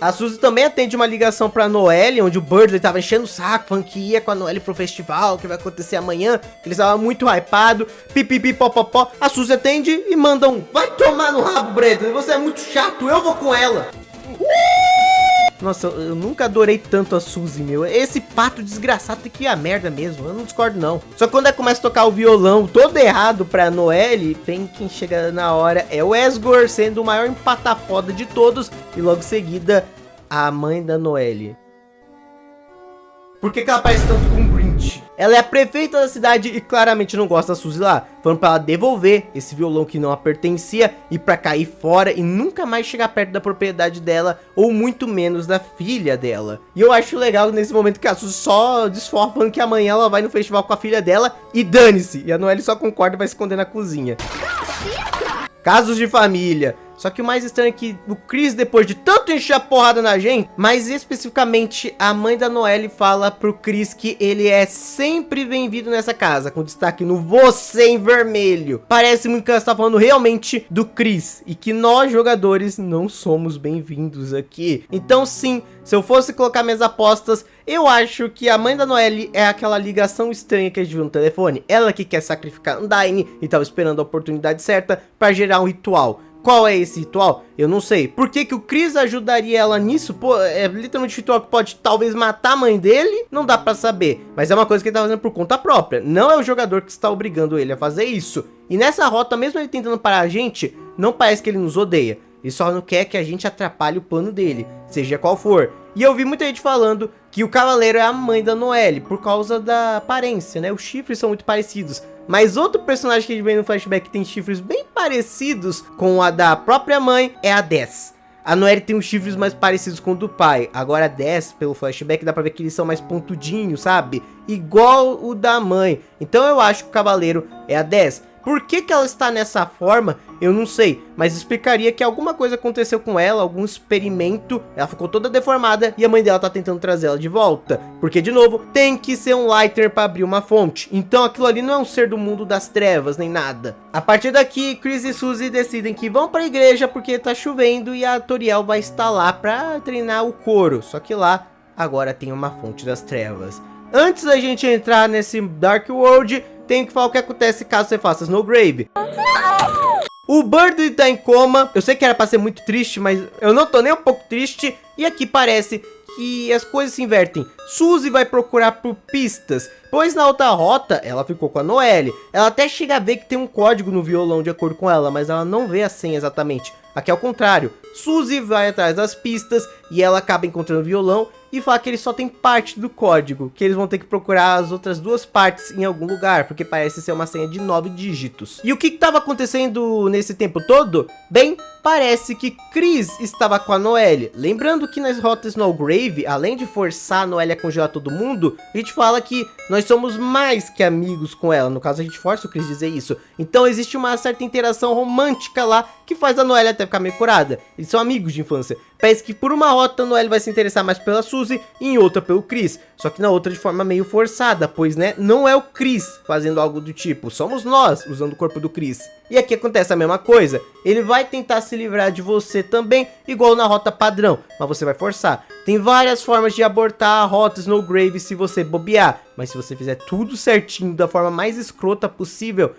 A Suzy também atende uma ligação pra Noelle, onde o Birdley tava enchendo o saco, falando que ia com a Noelle pro festival, que vai acontecer amanhã, que eles estavam muito hypados, pipipi popopó. A Suzy atende e manda um: vai tomar no rabo, Birdley, você é muito chato, eu vou com ela. Nossa, eu nunca adorei tanto a Suzy, meu. Esse pato desgraçado tem que ir a merda mesmo, eu não discordo não. Só que quando ela começa a tocar o violão todo errado pra Noelle, bem quem chega na hora é o Esgor, sendo o maior empatafoda de todos, e logo em seguida a mãe da Noelle. Por que ela parece tanto com o Grinch? Ela é a prefeita da cidade e claramente não gosta da Suzy lá, falando pra ela devolver esse violão que não a pertencia e pra cair fora e nunca mais chegar perto da propriedade dela, ou muito menos da filha dela. E eu acho legal nesse momento que a Suzy só desforra falando que amanhã ela vai no festival com a filha dela e dane-se. E a Noelle só concorda e vai se esconder na cozinha. Casos de família. Só que o mais estranho é que o Chris, depois de tanto encher a porrada na gente, mais especificamente a mãe da Noelle fala pro Chris que ele é sempre bem-vindo nessa casa, com destaque no você em vermelho. Parece muito que ela está falando realmente do Chris, e que nós jogadores não somos bem-vindos aqui. Então sim, se eu fosse colocar minhas apostas, eu acho que a mãe da Noelle é aquela ligação estranha que a gente viu no telefone. Ela que quer sacrificar Undyne e estava esperando a oportunidade certa para gerar um ritual. Qual é esse ritual? Eu não sei. Por que que o Chris ajudaria ela nisso? Pô, é literalmente um ritual que pode talvez matar a mãe dele? Não dá pra saber. Mas é uma coisa que ele tá fazendo por conta própria. Não é o jogador que está obrigando ele a fazer isso. E nessa rota, mesmo ele tentando parar a gente, não parece que ele nos odeia. Ele só não quer que a gente atrapalhe o plano dele, seja qual for. E eu vi muita gente falando que o cavaleiro é a mãe da Noelle, por causa da aparência, né? Os chifres são muito parecidos. Mas outro personagem que a gente vê no flashback que tem chifres bem parecidos com a da própria mãe é a Dez. A Noelle tem os chifres mais parecidos com o do pai. Agora a Dez, pelo flashback, dá pra ver que eles são mais pontudinhos, sabe? Igual o da mãe. Então eu acho que o cavaleiro é a Dez. Por que ela está nessa forma, eu não sei, mas explicaria que alguma coisa aconteceu com ela, algum experimento, ela ficou toda deformada e a mãe dela tá tentando trazer ela de volta. Porque, de novo, tem que ser um Lightner para abrir uma fonte, então aquilo ali não é um ser do mundo das trevas, nem nada. A partir daqui, Chris e Suzy decidem que vão para a igreja porque tá chovendo e a Toriel vai estar lá para treinar o coro, só que lá agora tem uma fonte das trevas. Antes da gente entrar nesse Dark World, tenho que falar o que acontece caso você faça Snowgrave. O Birdie tá em coma. Eu sei que era pra ser muito triste, mas eu não tô nem um pouco triste. E aqui parece que as coisas se invertem. Suzy vai procurar por pistas, pois na outra rota ela ficou com a Noelle. Ela até chega a ver que tem um código no violão de acordo com ela, mas ela não vê a senha exatamente. Aqui é o contrário. Suzy vai atrás das pistas e ela acaba encontrando o violão e fala que ele só tem parte do código, que eles vão ter que procurar as outras duas partes em algum lugar, porque parece ser uma senha de 9 dígitos. E o que estava acontecendo nesse tempo todo? Bem, parece que Chris estava com a Noelle. Lembrando que nas rotas Snowgrave, além de forçar a Noelle a congelar todo mundo, a gente fala que nós somos mais que amigos com ela. No caso, a gente força o Chris a dizer isso. Então existe uma certa interação romântica lá, que faz a Noelle até ficar meio curada. Eles são amigos de infância. Parece que por uma rota a Noelle vai se interessar mais pela Suzy e em outra pelo Chris. Só que na outra de forma meio forçada, pois né, não é o Chris fazendo algo do tipo, somos nós usando o corpo do Chris. E aqui acontece a mesma coisa. Ele vai tentar se livrar de você também, igual na rota padrão, mas você vai forçar. Tem várias formas de abortar a rota Snowgrave se você bobear, mas se você fizer tudo certinho da forma mais escrota possível,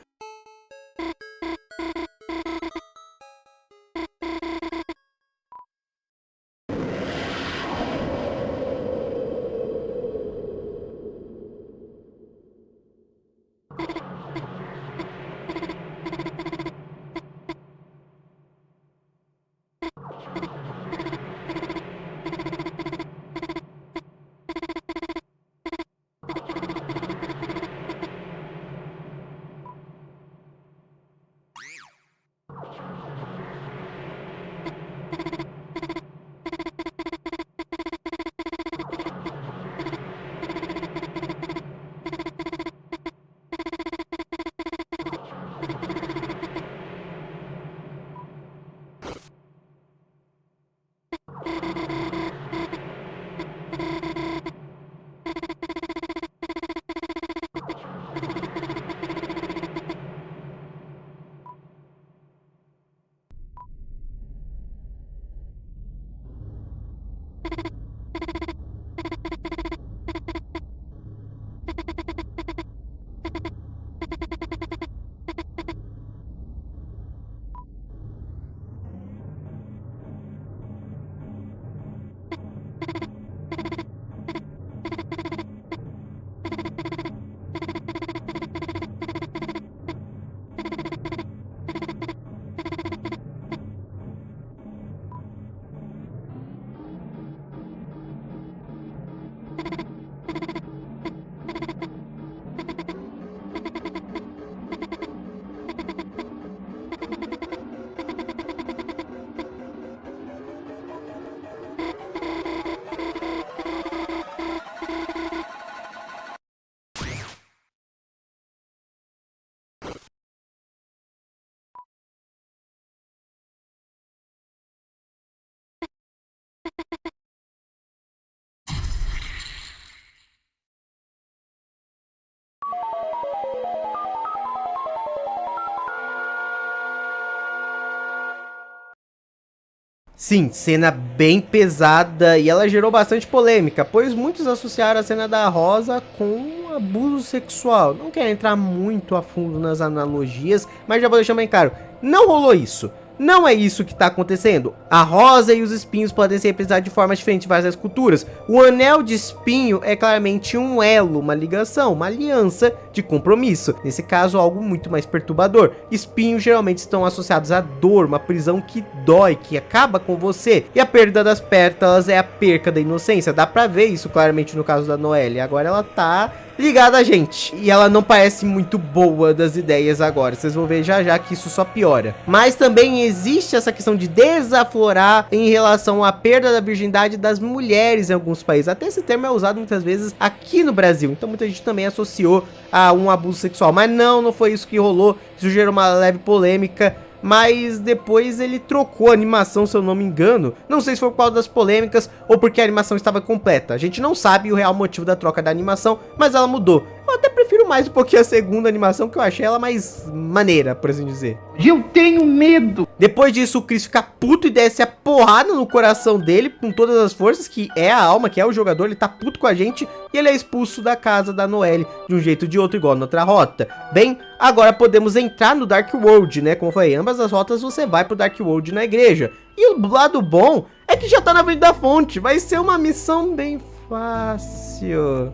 sim, cena bem pesada e ela gerou bastante polêmica, pois muitos associaram a cena da Rosa com abuso sexual. Não quero entrar muito a fundo nas analogias, mas já vou deixar bem claro, não rolou isso. Não é isso que está acontecendo. A rosa e os espinhos podem ser representados de formas diferentes em várias culturas. O anel de espinho é claramente um elo, uma ligação, uma aliança de compromisso. Nesse caso, algo muito mais perturbador. Espinhos geralmente estão associados à dor, uma prisão que dói, que acaba com você. E a perda das pétalas é a perca da inocência. Dá pra ver isso claramente no caso da Noelle. Agora ela tá ligada a gente. E ela não parece muito boa das ideias agora. Vocês vão ver já já que isso só piora. Mas também existe essa questão de desaflorar em relação à perda da virgindade das mulheres em alguns países. Até esse termo é usado muitas vezes aqui no Brasil. Então muita gente também associou a um abuso sexual. Mas não foi isso que rolou. Isso gerou uma leve polêmica. Mas depois ele trocou a animação, se eu não me engano. Não sei se foi por causa das polêmicas ou porque a animação estava completa. A gente não sabe o real motivo da troca da animação, mas ela mudou. Eu até prefiro mais um pouquinho a segunda animação, que eu achei ela mais maneira, por assim dizer. Eu tenho medo. Depois disso, o Chris fica puto e desce a porrada no coração dele com todas as forças, que é a alma, que é o jogador. Ele tá puto com a gente e ele é expulso da casa da Noelle de um jeito ou de outro, igual na outra rota. Bem, agora podemos entrar no Dark World, né? Como eu falei, ambas as rotas você vai pro Dark World na igreja. E o lado bom é que já tá na frente da fonte. Vai ser uma missão bem fácil.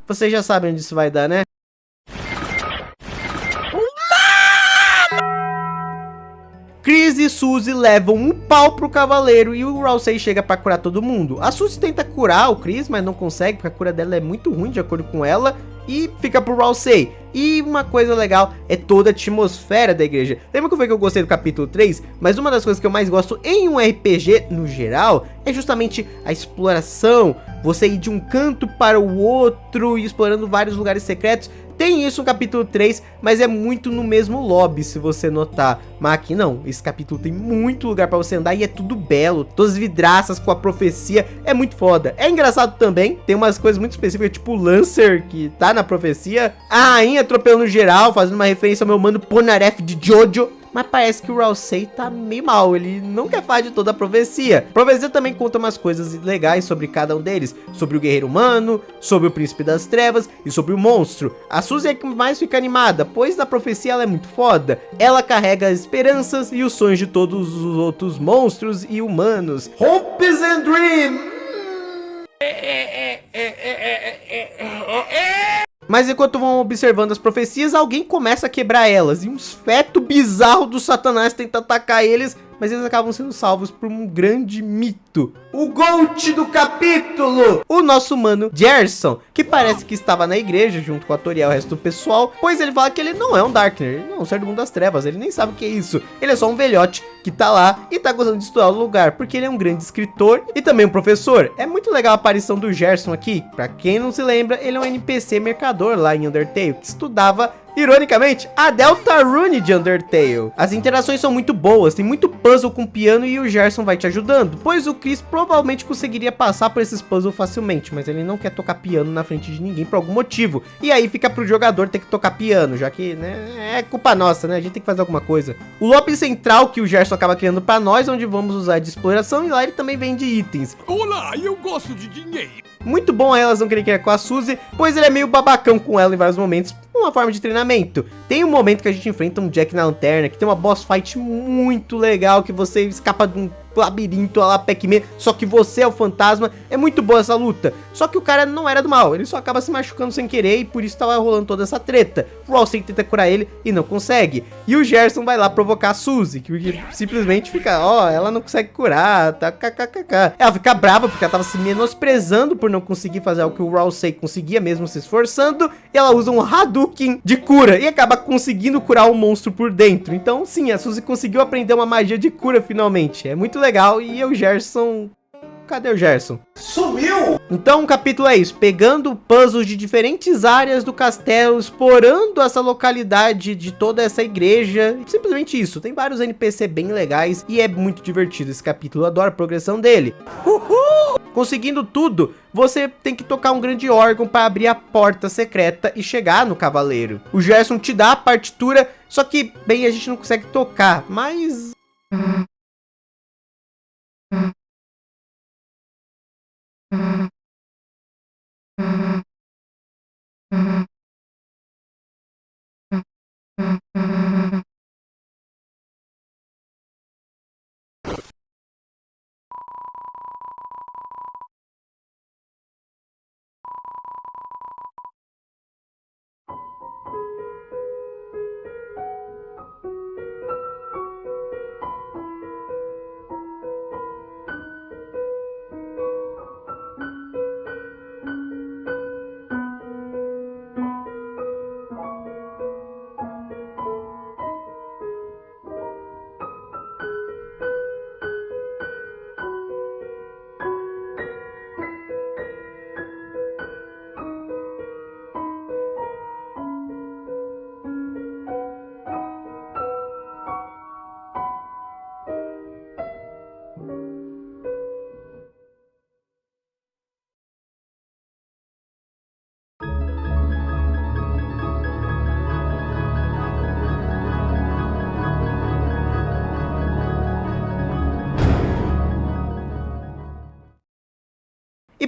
Vocês já sabem onde isso vai dar, né? Chris e Suzy levam um pau pro cavaleiro e o Rousey chega pra curar todo mundo. A Suzy tenta curar o Chris, mas não consegue, porque a cura dela é muito ruim, de acordo com ela, e fica pro Rousey. E uma coisa legal é toda a atmosfera da igreja. Lembra que eu falei que eu gostei do capítulo 3? Mas uma das coisas que eu mais gosto em um RPG, no geral, é justamente a exploração. Você ir de um canto para o outro, explorando vários lugares secretos. Tem isso no capítulo 3, mas é muito no mesmo lobby, se você notar. Mas aqui não, esse capítulo tem muito lugar pra você andar e é tudo belo. Todas as vidraças com a profecia, é muito foda. É engraçado também, tem umas coisas muito específicas, tipo o Lancer, que tá na profecia. A rainha atropelando geral, fazendo uma referência ao meu mano Polnareff de Jojo. Mas parece que o Rousey tá meio mal, ele não quer falar de toda a profecia. A profecia também conta umas coisas legais sobre cada um deles. Sobre o guerreiro humano, sobre o príncipe das trevas e sobre o monstro. A Suzy é que mais fica animada, pois na profecia ela é muito foda. Ela carrega as esperanças e os sonhos de todos os outros monstros e humanos. Hopes and Dreams! Mas enquanto vão observando as profecias, alguém começa a quebrar elas. E uns fetos bizarros do Satanás tentam atacar eles, mas eles acabam sendo salvos por um grande mito. O GOAT do capítulo! O nosso mano Gerson, que parece que estava na igreja junto com a Toriel e o resto do pessoal, pois ele fala que ele não é um Darkner, ele não é um ser do mundo das trevas, ele nem sabe o que é isso. Ele é só um velhote que tá lá e tá gostando de estudar o lugar, porque ele é um grande escritor e também um professor. É muito legal a aparição do Gerson aqui. Pra quem não se lembra, ele é um NPC mercador lá em Undertale, que estudava, ironicamente, a Deltarune de Undertale. As interações são muito boas, tem muito puzzle com piano e o Gerson vai te ajudando, pois o Chris provavelmente conseguiria passar por esses puzzles facilmente, mas ele não quer tocar piano na frente de ninguém por algum motivo. E aí fica pro jogador ter que tocar piano, já que, né, é culpa nossa, né, a gente tem que fazer alguma coisa. O lobby central que o Gerson acaba criando pra nós, onde vamos usar de exploração, e lá ele também vende itens. Olá, eu gosto de dinheiro. Muito bom a relação que ele quer com a Suzy, pois ele é meio babacão com ela em vários momentos, uma forma de treinamento. Tem um momento que a gente enfrenta um Jack na lanterna, que tem uma boss fight muito legal, que você escapa de um labirinto lá, Pac-Man, só que você é o fantasma. É muito boa essa luta, só que o cara não era do mal, ele só acaba se machucando sem querer e por isso tava rolando toda essa treta. O Rousey tenta curar ele e não consegue, e o Gerson vai lá provocar a Suzy, que simplesmente fica, ó, ela não consegue curar, tá, kkkk. Ela fica brava porque ela tava se menosprezando por não conseguir fazer o que o Rousey conseguia mesmo se esforçando, e ela usa um Hadouken de cura e acaba conseguindo curar o monstro por dentro. Então sim, a Suzy conseguiu aprender uma magia de cura finalmente, é muito legal. E o Gerson... Cadê o Gerson? Sumiu! Então o capítulo é isso, pegando puzzles de diferentes áreas do castelo, explorando essa localidade de toda essa igreja, simplesmente isso. Tem vários NPC bem legais e é muito divertido esse capítulo, eu adoro a progressão dele. Uhul! Conseguindo tudo, você tem que tocar um grande órgão para abrir a porta secreta e chegar no cavaleiro. O Gerson te dá a partitura, só que, bem, a gente não consegue tocar, mas...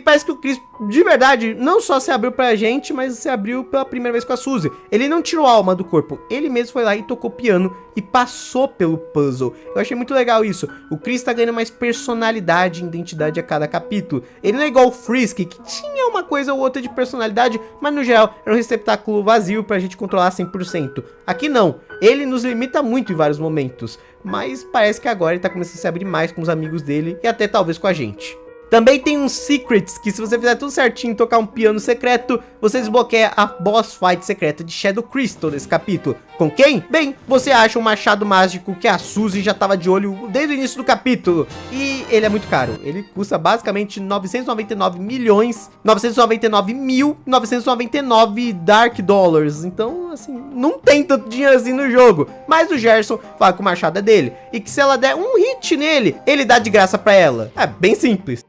parece que o Chris, de verdade, não só se abriu pra gente, mas se abriu pela primeira vez com a Suzy. Ele não tirou a alma do corpo, ele mesmo foi lá e tocou piano e passou pelo puzzle. Eu achei muito legal isso. O Chris tá ganhando mais personalidade e identidade a cada capítulo. Ele não é igual o Frisk, que tinha uma coisa ou outra de personalidade, mas no geral era um receptáculo vazio pra gente controlar 100%. Aqui não, ele nos limita muito em vários momentos, mas parece que agora ele tá começando a se abrir mais com os amigos dele e até talvez com a gente. Também tem uns secrets, que se você fizer tudo certinho e tocar um piano secreto, você desbloqueia a boss fight secreta de Shadow Crystal nesse capítulo. Com quem? Bem, você acha um machado mágico que a Suzy já tava de olho desde o início do capítulo. E ele é muito caro, ele custa basicamente 999.999.999 Dark Dollars. Então, assim, não tem tanto dinheiro assim no jogo. Mas o Gerson fala que o machado é dele, e que se ela der um hit nele, ele dá de graça pra ela. É bem simples.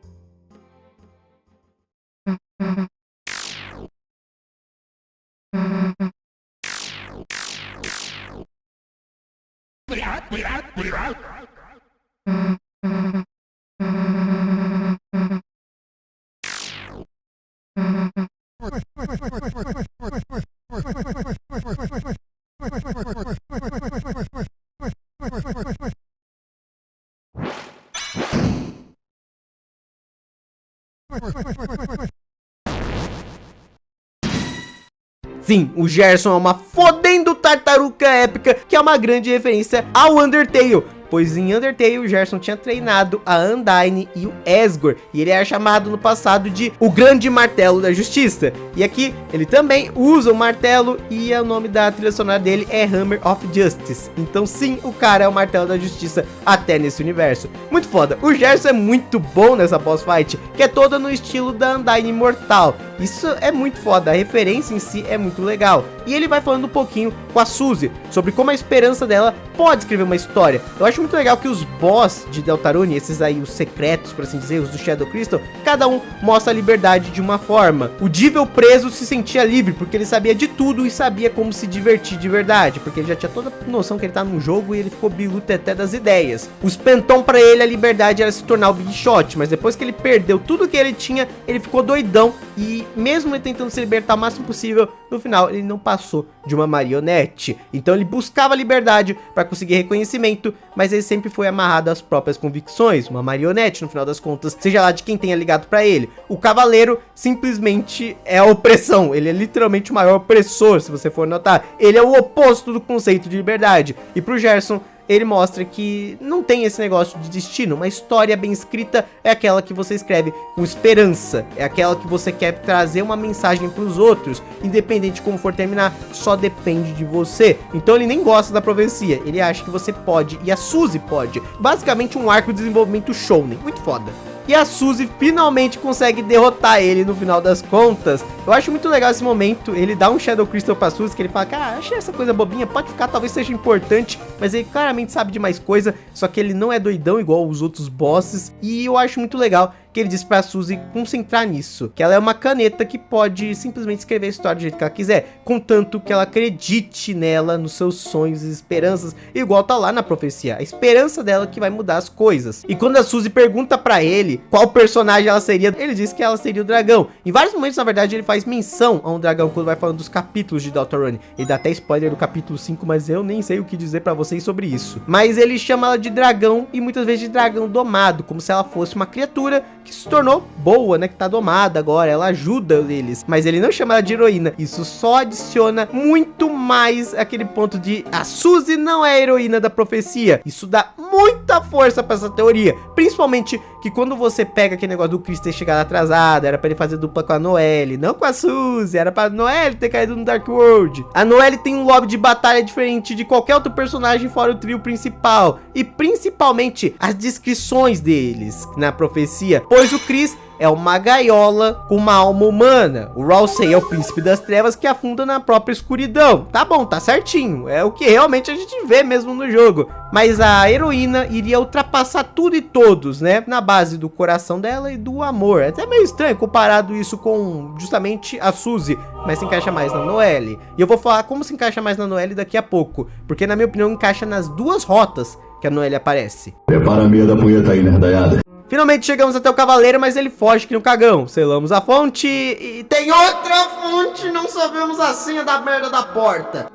Sim, o Gerson é uma fodendo tartaruga épica, que é uma grande referência ao Undertale. Pois em Undertale o Gerson tinha treinado a Undyne e o Asgore, e ele era chamado no passado de o Grande Martelo da Justiça. E aqui ele também usa o martelo, e o nome da trilha sonora dele é Hammer of Justice. Então sim, o cara é o Martelo da Justiça até nesse universo. Muito foda. O Gerson é muito bom nessa boss fight, que é toda no estilo da Undyne Imortal. Isso é muito foda, a referência em si é muito legal. E ele vai falando um pouquinho com a Suzy sobre como a esperança dela pode escrever uma história. Eu acho muito legal que os boss de Deltarune, esses aí, os secretos, por assim dizer, os do Shadow Crystal, cada um mostra a liberdade de uma forma. O Devil preso se sentia livre, porque ele sabia de tudo e sabia como se divertir de verdade, porque ele já tinha toda a noção que ele tá num jogo e ele ficou biluto até das ideias. Os Penton, pra ele, a liberdade era se tornar o Big Shot, mas depois que ele perdeu tudo que ele tinha, ele ficou doidão, e mesmo ele tentando se libertar o máximo possível, no final ele não passou de uma marionete. Então ele buscava liberdade para conseguir reconhecimento, mas ele sempre foi amarrado às próprias convicções, uma marionete no final das contas, seja lá de quem tenha ligado para ele. O Cavaleiro simplesmente é a opressão, ele é literalmente o maior opressor, se você for notar. Ele é o oposto do conceito de liberdade, e pro Gerson ele mostra que não tem esse negócio de destino. Uma história bem escrita é aquela que você escreve com esperança, é aquela que você quer trazer uma mensagem para os outros, independente de como for terminar, só depende de você. Então ele nem gosta da profecia, ele acha que você pode, e a Suzy pode. Basicamente um arco de desenvolvimento shounen, muito foda. E a Suzy finalmente consegue derrotar ele no final das contas. Eu acho muito legal esse momento. Ele dá um Shadow Crystal pra Suzy, que ele fala, cara, achei essa coisa bobinha, pode ficar, talvez seja importante. Mas ele claramente sabe de mais coisa, só que ele não é doidão igual os outros bosses. E eu acho muito legal que ele diz pra Suzy concentrar nisso, que ela é uma caneta que pode simplesmente escrever a história do jeito que ela quiser, contanto que ela acredite nela, nos seus sonhos e esperanças, igual tá lá na profecia, a esperança dela que vai mudar as coisas. E quando a Suzy pergunta pra ele qual personagem ela seria, ele diz que ela seria o dragão. Em vários momentos, na verdade, ele faz menção a um dragão quando vai falando dos capítulos de Deltarune. Ele dá até spoiler do capítulo 5, mas eu nem sei o que dizer pra vocês sobre isso. Mas ele chama ela de dragão, e muitas vezes de dragão domado, como se ela fosse uma criatura que se tornou boa, né, que tá domada agora, ela ajuda eles, mas ele não chama ela de heroína. Isso só adiciona muito mais aquele ponto de a Suzy não é a heroína da profecia. Isso dá muita força pra essa teoria, principalmente que quando você pega aquele negócio do Chris ter chegado atrasado, era pra ele fazer dupla com a Noelle, não com a Suzy, era pra Noelle ter caído no Dark World. A Noelle tem um lobby de batalha diferente de qualquer outro personagem fora o trio principal, e principalmente as descrições deles na profecia, pois o Chris é uma gaiola com uma alma humana. O Rousey é o príncipe das trevas que afunda na própria escuridão. Tá bom, tá certinho. É o que realmente a gente vê mesmo no jogo. Mas a heroína iria ultrapassar tudo e todos, né? Na base do coração dela e do amor. É até meio estranho comparado isso com justamente a Suzy, mas se encaixa mais na Noelle. E eu vou falar como se encaixa mais na Noelle daqui a pouco, porque na minha opinião encaixa nas duas rotas que a Noelle aparece. Prepara a meia da punheta aí, nerdaiada. Finalmente chegamos até o cavaleiro, mas ele foge que nem um cagão. Selamos a fonte e tem outra fonte, não sabemos a senha da merda da porta.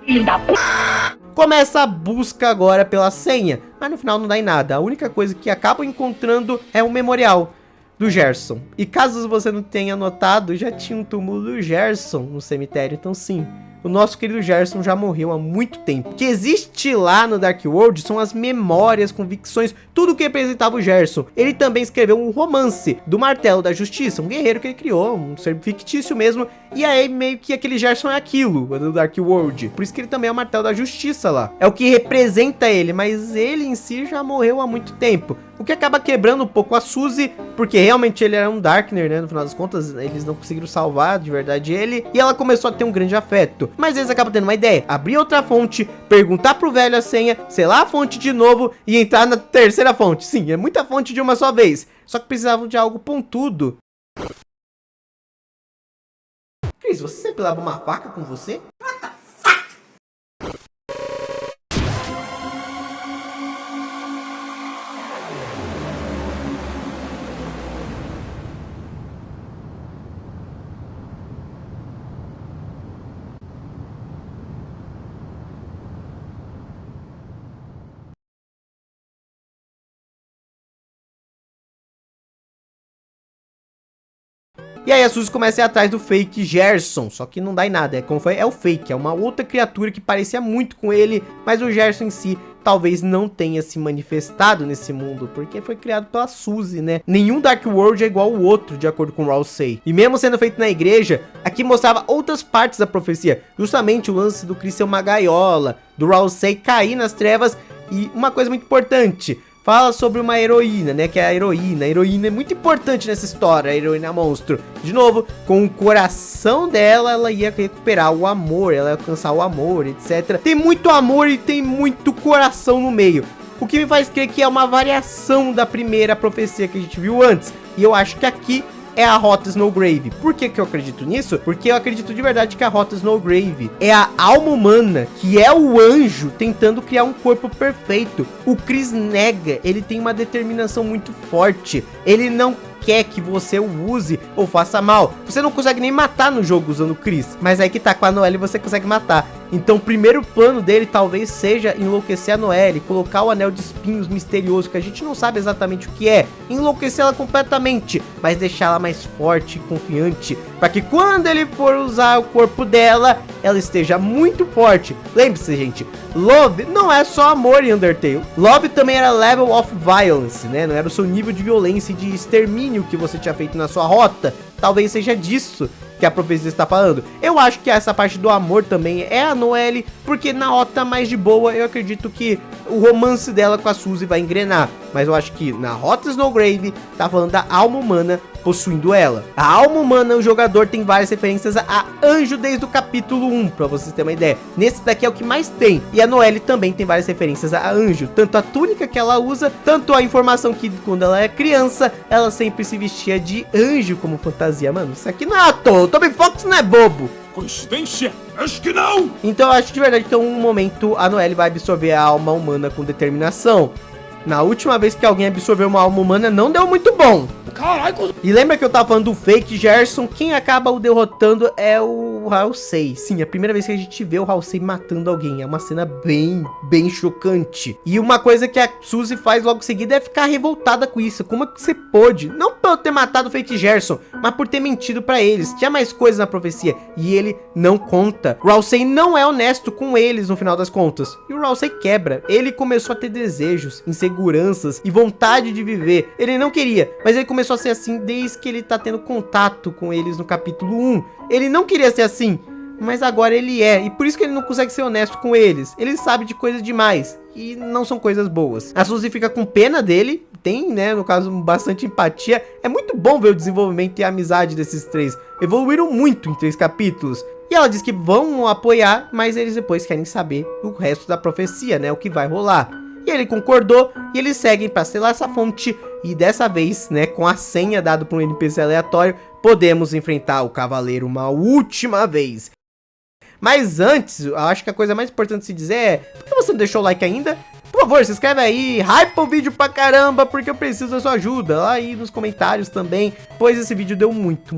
Começa a busca agora pela senha, mas no final não dá em nada. A única coisa que acabo encontrando é um memorial do Gerson. E caso você não tenha notado, já tinha um túmulo do Gerson no cemitério, então sim, o nosso querido Gerson já morreu há muito tempo. O que existe lá no Dark World são as memórias, convicções, tudo que representava o Gerson. Ele também escreveu um romance do Martelo da Justiça, um guerreiro que ele criou, um ser fictício mesmo. E aí meio que aquele Gerson é aquilo do Dark World. Por isso que ele também é o Martelo da Justiça lá. É o que representa ele, mas ele em si já morreu há muito tempo. O que acaba quebrando um pouco a Suzy, porque realmente ele era um Darkner, né? No final das contas, eles não conseguiram salvar de verdade ele. E ela começou a ter um grande afeto. Mas eles acabam tendo uma ideia. Abrir outra fonte, perguntar pro velho a senha, selar a fonte de novo e entrar na terceira fonte. Sim, é muita fonte de uma só vez. Só que precisavam de algo pontudo. Chris, você sempre leva uma faca com você? E aí a Suzy começa a ir atrás do fake Gerson, só que não dá em nada, é o fake, é uma outra criatura que parecia muito com ele, mas o Gerson em si talvez não tenha se manifestado nesse mundo, porque foi criado pela Suzy, né? Nenhum Dark World é igual ao outro, de acordo com Rousey. E mesmo sendo feito na igreja, aqui mostrava outras partes da profecia, justamente o lance do Chris ser uma gaiola, do Rousey cair nas trevas, e uma coisa muito importante, fala sobre uma heroína, né, que é a heroína. A heroína é muito importante nessa história, a heroína monstro. De novo, com o coração dela, ela ia recuperar o amor, ela ia alcançar o amor, etc. Tem muito amor e tem muito coração no meio. O que me faz crer que é uma variação da primeira profecia que a gente viu antes. E eu acho que aqui é a Rota Snowgrave. Por que eu acredito nisso? Porque eu acredito de verdade que a Rota Snowgrave é a alma humana, que é o anjo tentando criar um corpo perfeito. O Chris nega, ele tem uma determinação muito forte. Ele não quer que você o use ou faça mal. Você não consegue nem matar no jogo usando o Chris, mas aí que tá, com a Noelle você consegue matar. Então o primeiro plano dele talvez seja enlouquecer a Noelle, colocar o anel de espinhos misterioso, que a gente não sabe exatamente o que é, enlouquecer ela completamente, mas deixá-la mais forte e confiante, para que quando ele for usar o corpo dela, ela esteja muito forte. Lembre-se, gente, Love não é só amor em Undertale. Love também era level of violence, né? Não era o seu nível de violência e de extermínio que você tinha feito na sua rota. Talvez seja disso que a profecia está falando. Eu acho que essa parte do amor também é a Noelle, porque na rota mais de boa eu acredito que o romance dela com a Suzy vai engrenar, mas eu acho que na Rota Snowgrave tá falando da alma humana possuindo ela. A alma humana, o jogador tem várias referências a anjo desde o capítulo 1, pra vocês terem uma ideia. Nesse daqui é o que mais tem. E a Noelle também tem várias referências a anjo, tanto a túnica que ela usa, tanto a informação que quando ela é criança, ela sempre se vestia de anjo como fantasia. Mano, isso aqui não é à toa, o Toby Fox não é bobo. Coincidência? Acho que não! Então eu acho de verdade que em um momento a Noelle vai absorver a alma humana com determinação. Na última vez que alguém absorveu uma alma humana, não deu muito bom. Caralho! E lembra que eu tava falando do fake Gerson? Quem acaba o derrotando é o Rousey. Sim, é a primeira vez que a gente vê o Rousey matando alguém. É uma cena bem chocante. E uma coisa que a Suzy faz logo em seguida é ficar revoltada com isso. Como é que você pôde? Não por ter matado o fake Gerson, mas por ter mentido pra eles. Tinha mais coisas na profecia e ele não conta. Rousey não é honesto com eles no final das contas. E o Rousey quebra. Ele começou a ter desejos, inseguranças e vontade de viver. Ele não queria, mas ele começou a ser assim desde que ele tá tendo contato com eles no capítulo 1. Ele não queria ser assim, mas agora ele é, e por isso que ele não consegue ser honesto com eles. Ele sabe de coisas demais, e não são coisas boas. A Suzy fica com pena dele, tem, né, no caso, bastante empatia. É muito bom ver o desenvolvimento e a amizade desses três. Evoluíram muito em 3 capítulos. E ela diz que vão apoiar, mas eles depois querem saber o resto da profecia, né, o que vai rolar. E ele concordou, e eles seguem para selar essa fonte. E dessa vez, né, com a senha dada por um NPC aleatório, podemos enfrentar o cavaleiro uma última vez. Mas antes, eu acho que a coisa mais importante de se dizer é: por que você não deixou o like ainda? Por favor, se inscreve aí, hypa o vídeo pra caramba, porque eu preciso da sua ajuda. Lá aí nos comentários também, pois esse vídeo deu muito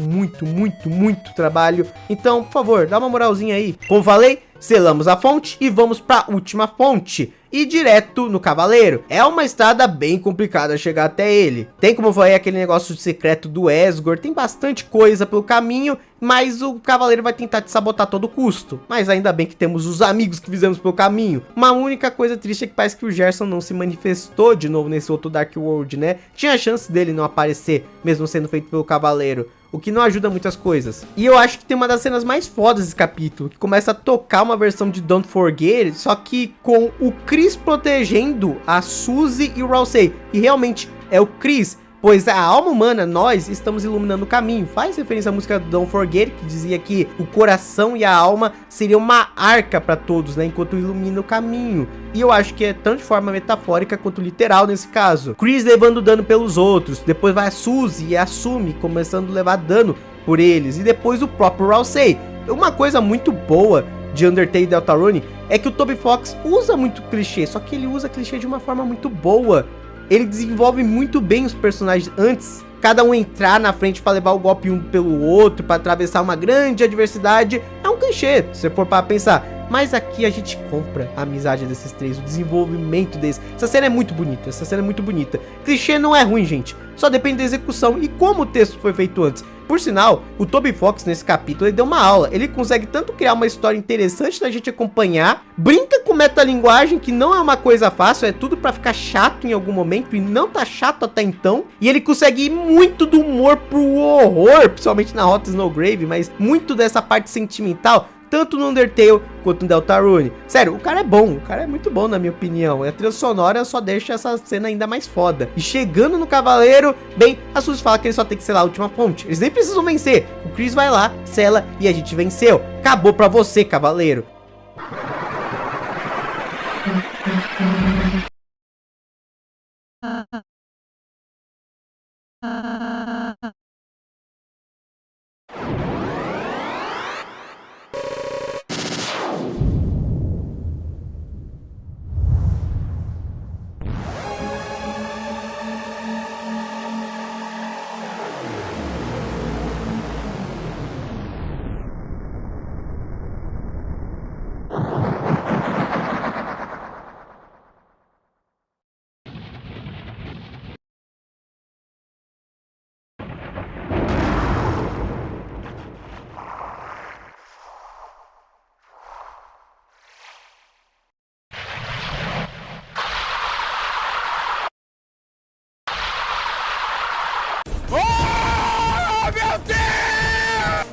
trabalho. Então, por favor, dá uma moralzinha aí. Como falei, selamos a fonte e vamos pra última fonte. E direto no Cavaleiro. É uma estrada bem complicada chegar até ele. Tem, como eu falei, aquele negócio secreto do Esgor. Tem bastante coisa pelo caminho, mas o Cavaleiro vai tentar te sabotar a todo custo. Mas ainda bem que temos os amigos que fizemos pelo caminho. Uma única coisa triste é que parece que o Gerson não se manifestou de novo nesse outro Dark World, né? Tinha chance dele não aparecer, mesmo sendo feito pelo Cavaleiro, o que não ajuda muitas coisas. E eu acho que tem uma das cenas mais fodas desse capítulo, que começa a tocar uma versão de Don't Forget, só que com o Chris protegendo a Suzy e o Rousey. E realmente é o Chris, pois a alma humana, nós estamos iluminando o caminho. Faz referência à música Don't Forget, que dizia que o coração e a alma seria uma arca para todos, né, enquanto ilumina o caminho. E eu acho que é tanto de forma metafórica quanto literal nesse caso. Chris levando dano pelos outros, depois vai a Suzy e assume, começando a levar dano por eles, e depois o próprio Rousey. Uma coisa muito boa de Undertale e Deltarune é que o Toby Fox usa muito clichê, só que ele usa clichê de uma forma muito boa. Ele desenvolve muito bem os personagens antes cada um entrar na frente para levar o golpe um pelo outro, para atravessar uma grande adversidade. É um clichê, se você for para pensar. Mas aqui a gente compra a amizade desses três, o desenvolvimento deles. Essa cena é muito bonita, Clichê não é ruim, gente, só depende da execução e como o texto foi feito antes. Por sinal, o Toby Fox nesse capítulo ele deu uma aula. Ele consegue tanto criar uma história interessante da gente acompanhar, brinca com metalinguagem, que não é uma coisa fácil, é tudo pra ficar chato em algum momento, e não tá chato até então. E ele consegue ir muito do humor pro horror, principalmente na Hot Snowgrave, mas muito dessa parte sentimental, tanto no Undertale quanto no Deltarune. Sério, o cara é bom, o cara é muito bom na minha opinião. A trilha sonora só deixa essa cena ainda mais foda. E chegando no Cavaleiro, bem, a Suzy fala que ele só tem que selar a última ponte. Eles nem precisam vencer. O Chris vai lá, sela e a gente venceu. Acabou pra você, Cavaleiro.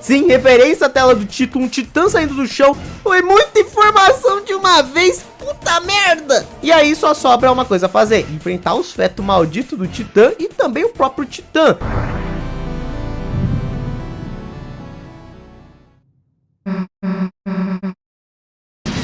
Sim, referência à tela do Tito, um titã saindo do chão. Foi muita informação de uma vez, puta merda! E aí só sobra uma coisa a fazer: enfrentar os fetos malditos do titã e também o próprio titã.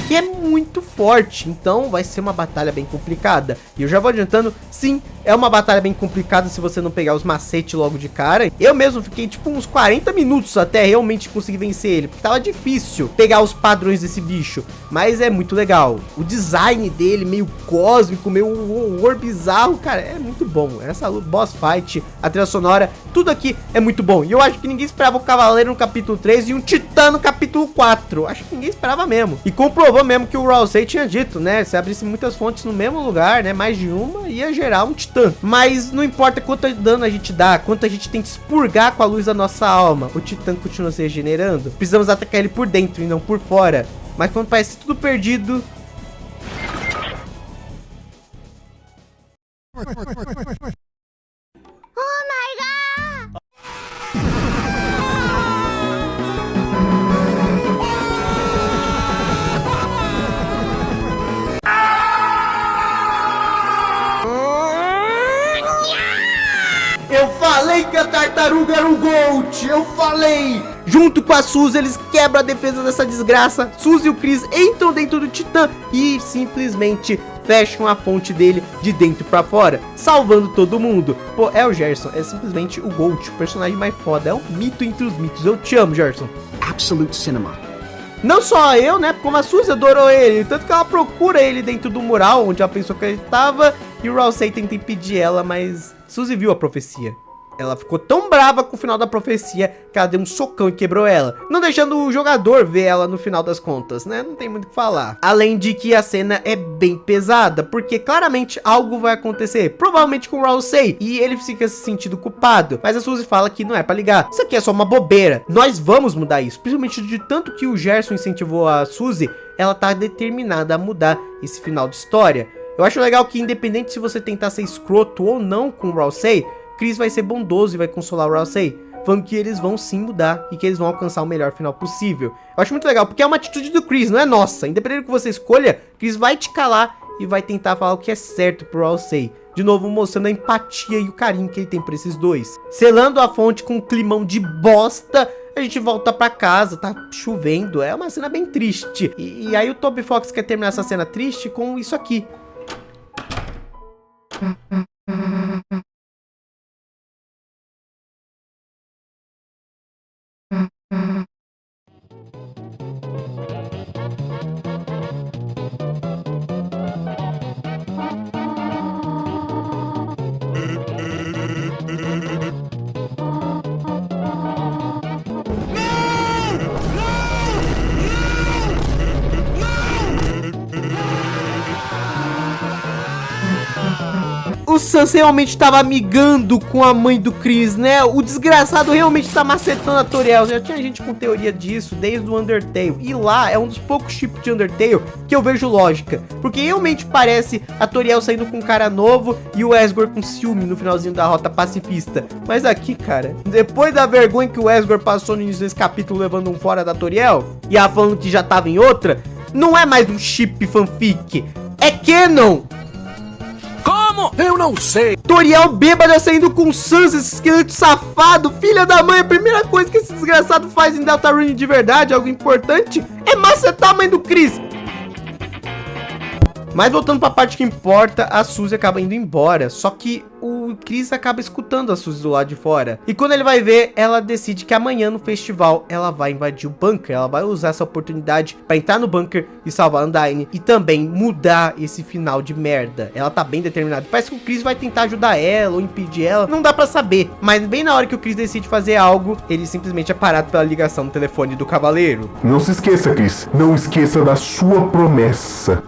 Que é muito forte, então vai ser uma batalha bem complicada. E eu já vou adiantando, sim, é uma batalha bem complicada se você não pegar os macetes logo de cara. Eu mesmo fiquei tipo uns 40 minutos até realmente conseguir vencer ele, porque tava difícil pegar os padrões desse bicho, mas é muito legal. O design dele meio cósmico, meio horror bizarro, cara, é muito bom. Essa boss fight, a trilha sonora, tudo aqui é muito bom. E eu acho que ninguém esperava o Cavaleiro no capítulo 3 e um Titã no capítulo 4. Acho que ninguém esperava mesmo. E comprovou mesmo que o Rousey tinha dito, né? Se abrisse muitas fontes no mesmo lugar, né? Mais de uma, ia gerar um Titã. Mas não importa quanto dano a gente dá, quanto a gente tem que expurgar com a luz da nossa alma, o Titã continua se regenerando. Precisamos atacar ele por dentro e não por fora. Mas quando parece tudo perdido... Eu falei que a tartaruga era o Gold, eu falei! Junto com a Suzy, eles quebram a defesa dessa desgraça. Suzy e o Chris entram dentro do Titã e simplesmente fecham a fonte dele de dentro pra fora, salvando todo mundo. Pô, é o Gerson, é simplesmente o Gold, o personagem mais foda, é um mito entre os mitos. Eu te amo, Gerson. Absolute cinema. Não só eu, né, como a Suzy adorou ele, tanto que ela procura ele dentro do mural onde ela pensou que ele estava, e o Rousey tenta impedir ela, mas Suzy viu a profecia. Ela ficou tão brava com o final da profecia que ela deu um socão e quebrou ela, não deixando o jogador ver ela no final das contas, né? Não tem muito o que falar. Além de que a cena é bem pesada, porque claramente algo vai acontecer, provavelmente com o Rousey, e ele fica se sentindo culpado. Mas a Suzy fala que não é pra ligar, isso aqui é só uma bobeira. Nós vamos mudar isso, principalmente de tanto que o Gerson incentivou a Suzy, ela tá determinada a mudar esse final de história. Eu acho legal que independente se você tentar ser escroto ou não com o Rousey, Chris vai ser bondoso e vai consolar o Rousey, falando que eles vão sim mudar e que eles vão alcançar o melhor final possível. Eu acho muito legal, porque é uma atitude do Chris, não é nossa. Independente do que você escolha, Chris vai te calar e vai tentar falar o que é certo pro Rousey. De novo, mostrando a empatia e o carinho que ele tem por esses dois. Selando a fonte com um climão de bosta, a gente volta pra casa, tá chovendo, é uma cena bem triste. E aí o Toby Fox quer terminar essa cena triste com isso aqui. O Sans realmente estava amigando com a mãe do Chris, né? O desgraçado realmente tá macetando a Toriel. Já tinha gente com teoria disso desde o Undertale. E lá é um dos poucos tipos de Undertale que eu vejo lógica. Porque realmente parece a Toriel saindo com um cara novo e o Asgore com ciúme no finalzinho da Rota Pacifista. Mas aqui, cara, depois da vergonha que o Asgore passou no início desse capítulo levando um fora da Toriel, e ela falando que já tava em outra, não é mais um chip fanfic, é canon! Como? Eu não sei. Toriel bêbada saindo com Sans, esse esqueleto safado, filha da mãe. A primeira coisa que esse desgraçado faz em Deltarune de verdade, algo importante, é macetar a mãe do Chris. Mas voltando pra parte que importa, a Suzy acaba indo embora. Só que o Chris acaba escutando a Suzy do lado de fora. E quando ele vai ver, ela decide que amanhã no festival ela vai invadir o bunker. Ela vai usar essa oportunidade pra entrar no bunker e salvar a Undyne. E também mudar esse final de merda. Ela tá bem determinada. Parece que o Chris vai tentar ajudar ela ou impedir ela. Não dá pra saber. Mas bem na hora que o Chris decide fazer algo, ele simplesmente é parado pela ligação no telefone do cavaleiro. Não se esqueça, Chris. Não esqueça da sua promessa.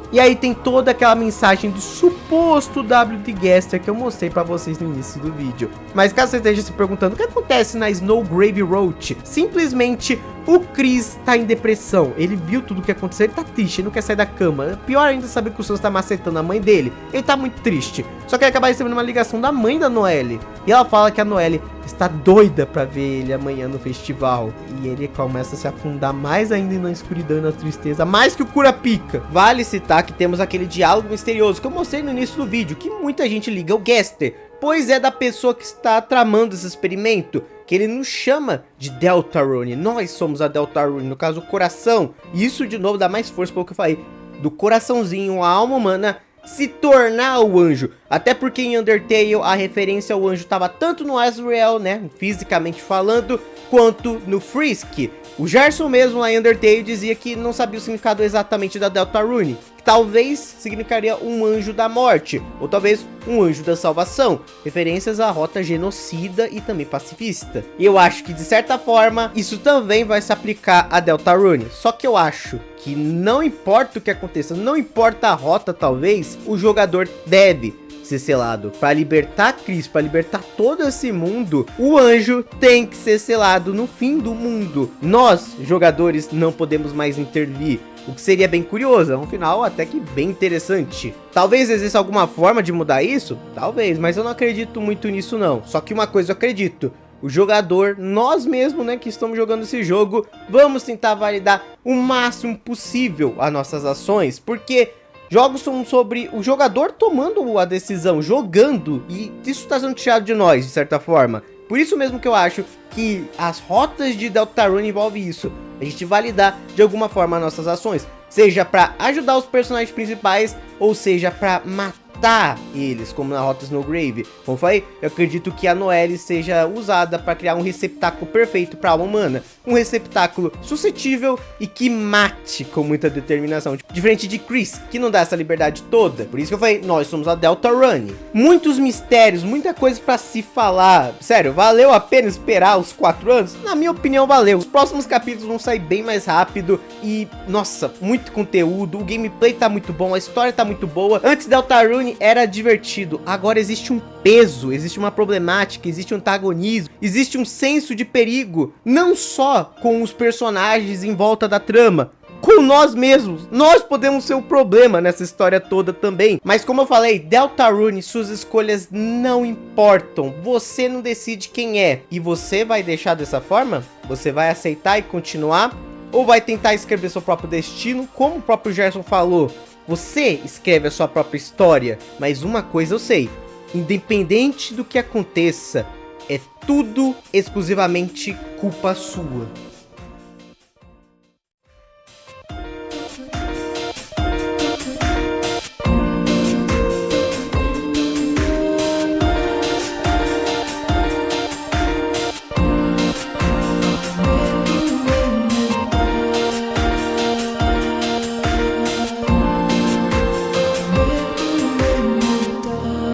E aí tem toda aquela mensagem do suposto W.D. Gaster que eu mostrei pra vocês no início do vídeo. Mas caso você esteja se perguntando o que acontece na Snowgrave Road, simplesmente o Chris tá em depressão. Ele viu tudo o que aconteceu, ele tá triste, ele não quer sair da cama. Pior ainda saber que o Sans tá macetando a mãe dele. Ele tá muito triste. Só que ele acaba recebendo uma ligação da mãe da Noelle. E ela fala que a Noelle está doida pra ver ele amanhã no festival. E ele começa a se afundar mais ainda na escuridão e na tristeza, mais que o Cura-Pica. Vale citar que temos aquele diálogo misterioso que eu mostrei no início do vídeo, que muita gente liga ao Gaster, pois é da pessoa que está tramando esse experimento, que ele nos chama de Deltarune. Nós somos a Deltarune, no caso o coração. E isso de novo dá mais força para o que eu falei, do coraçãozinho, a alma humana se tornar o anjo. Até porque em Undertale a referência ao anjo estava tanto no Azrael, né, fisicamente falando, quanto no Frisk. O Gerson mesmo lá em Undertale dizia que não sabia o significado exatamente da Deltarune, que talvez significaria um anjo da morte, ou talvez um anjo da salvação, referências à rota genocida e também pacifista. E eu acho que de certa forma isso também vai se aplicar a Deltarune, só que eu acho que não importa o que aconteça, não importa a rota talvez, o jogador deve ser selado. Para libertar Chris, para libertar todo esse mundo, o anjo tem que ser selado no fim do mundo. Nós, jogadores, não podemos mais intervir, o que seria bem curioso, é um final até que bem interessante. Talvez exista alguma forma de mudar isso? Talvez, mas eu não acredito muito nisso não. Só que uma coisa eu acredito, o jogador, nós mesmos, né, que estamos jogando esse jogo, vamos tentar validar o máximo possível as nossas ações, porque jogos são sobre o jogador tomando a decisão, jogando, e isso está sendo tirado de nós, de certa forma. Por isso mesmo que eu acho que as rotas de Deltarune envolvem isso, a gente validar de alguma forma as nossas ações, seja para ajudar os personagens principais, ou seja para matar matar eles, como na Rota Snowgrave. Como eu falei, eu acredito que a Noelle seja usada para criar um receptáculo perfeito para a alma humana. Um receptáculo suscetível e que mate com muita determinação. Diferente de Chris, que não dá essa liberdade toda. Por isso que eu falei, nós somos a Deltarune. Muitos mistérios, muita coisa para se falar. Sério, valeu a pena esperar os 4 anos? Na minha opinião, valeu. Os próximos capítulos vão sair bem mais rápido e, nossa, muito conteúdo. O gameplay tá muito bom, a história tá muito boa. Antes Deltarune era divertido, agora existe um peso, existe uma problemática, existe um antagonismo, existe um senso de perigo, não só com os personagens em volta da trama, com nós mesmos. Nós podemos ser o problema nessa história toda também. Mas como eu falei, Deltarune, suas escolhas não importam. Você não decide quem é. E você vai deixar dessa forma? Você vai aceitar e continuar? Ou vai tentar escrever seu próprio destino? Como o próprio Gerson falou, você escreve a sua própria história. Mas uma coisa eu sei, independente do que aconteça, é tudo exclusivamente culpa sua.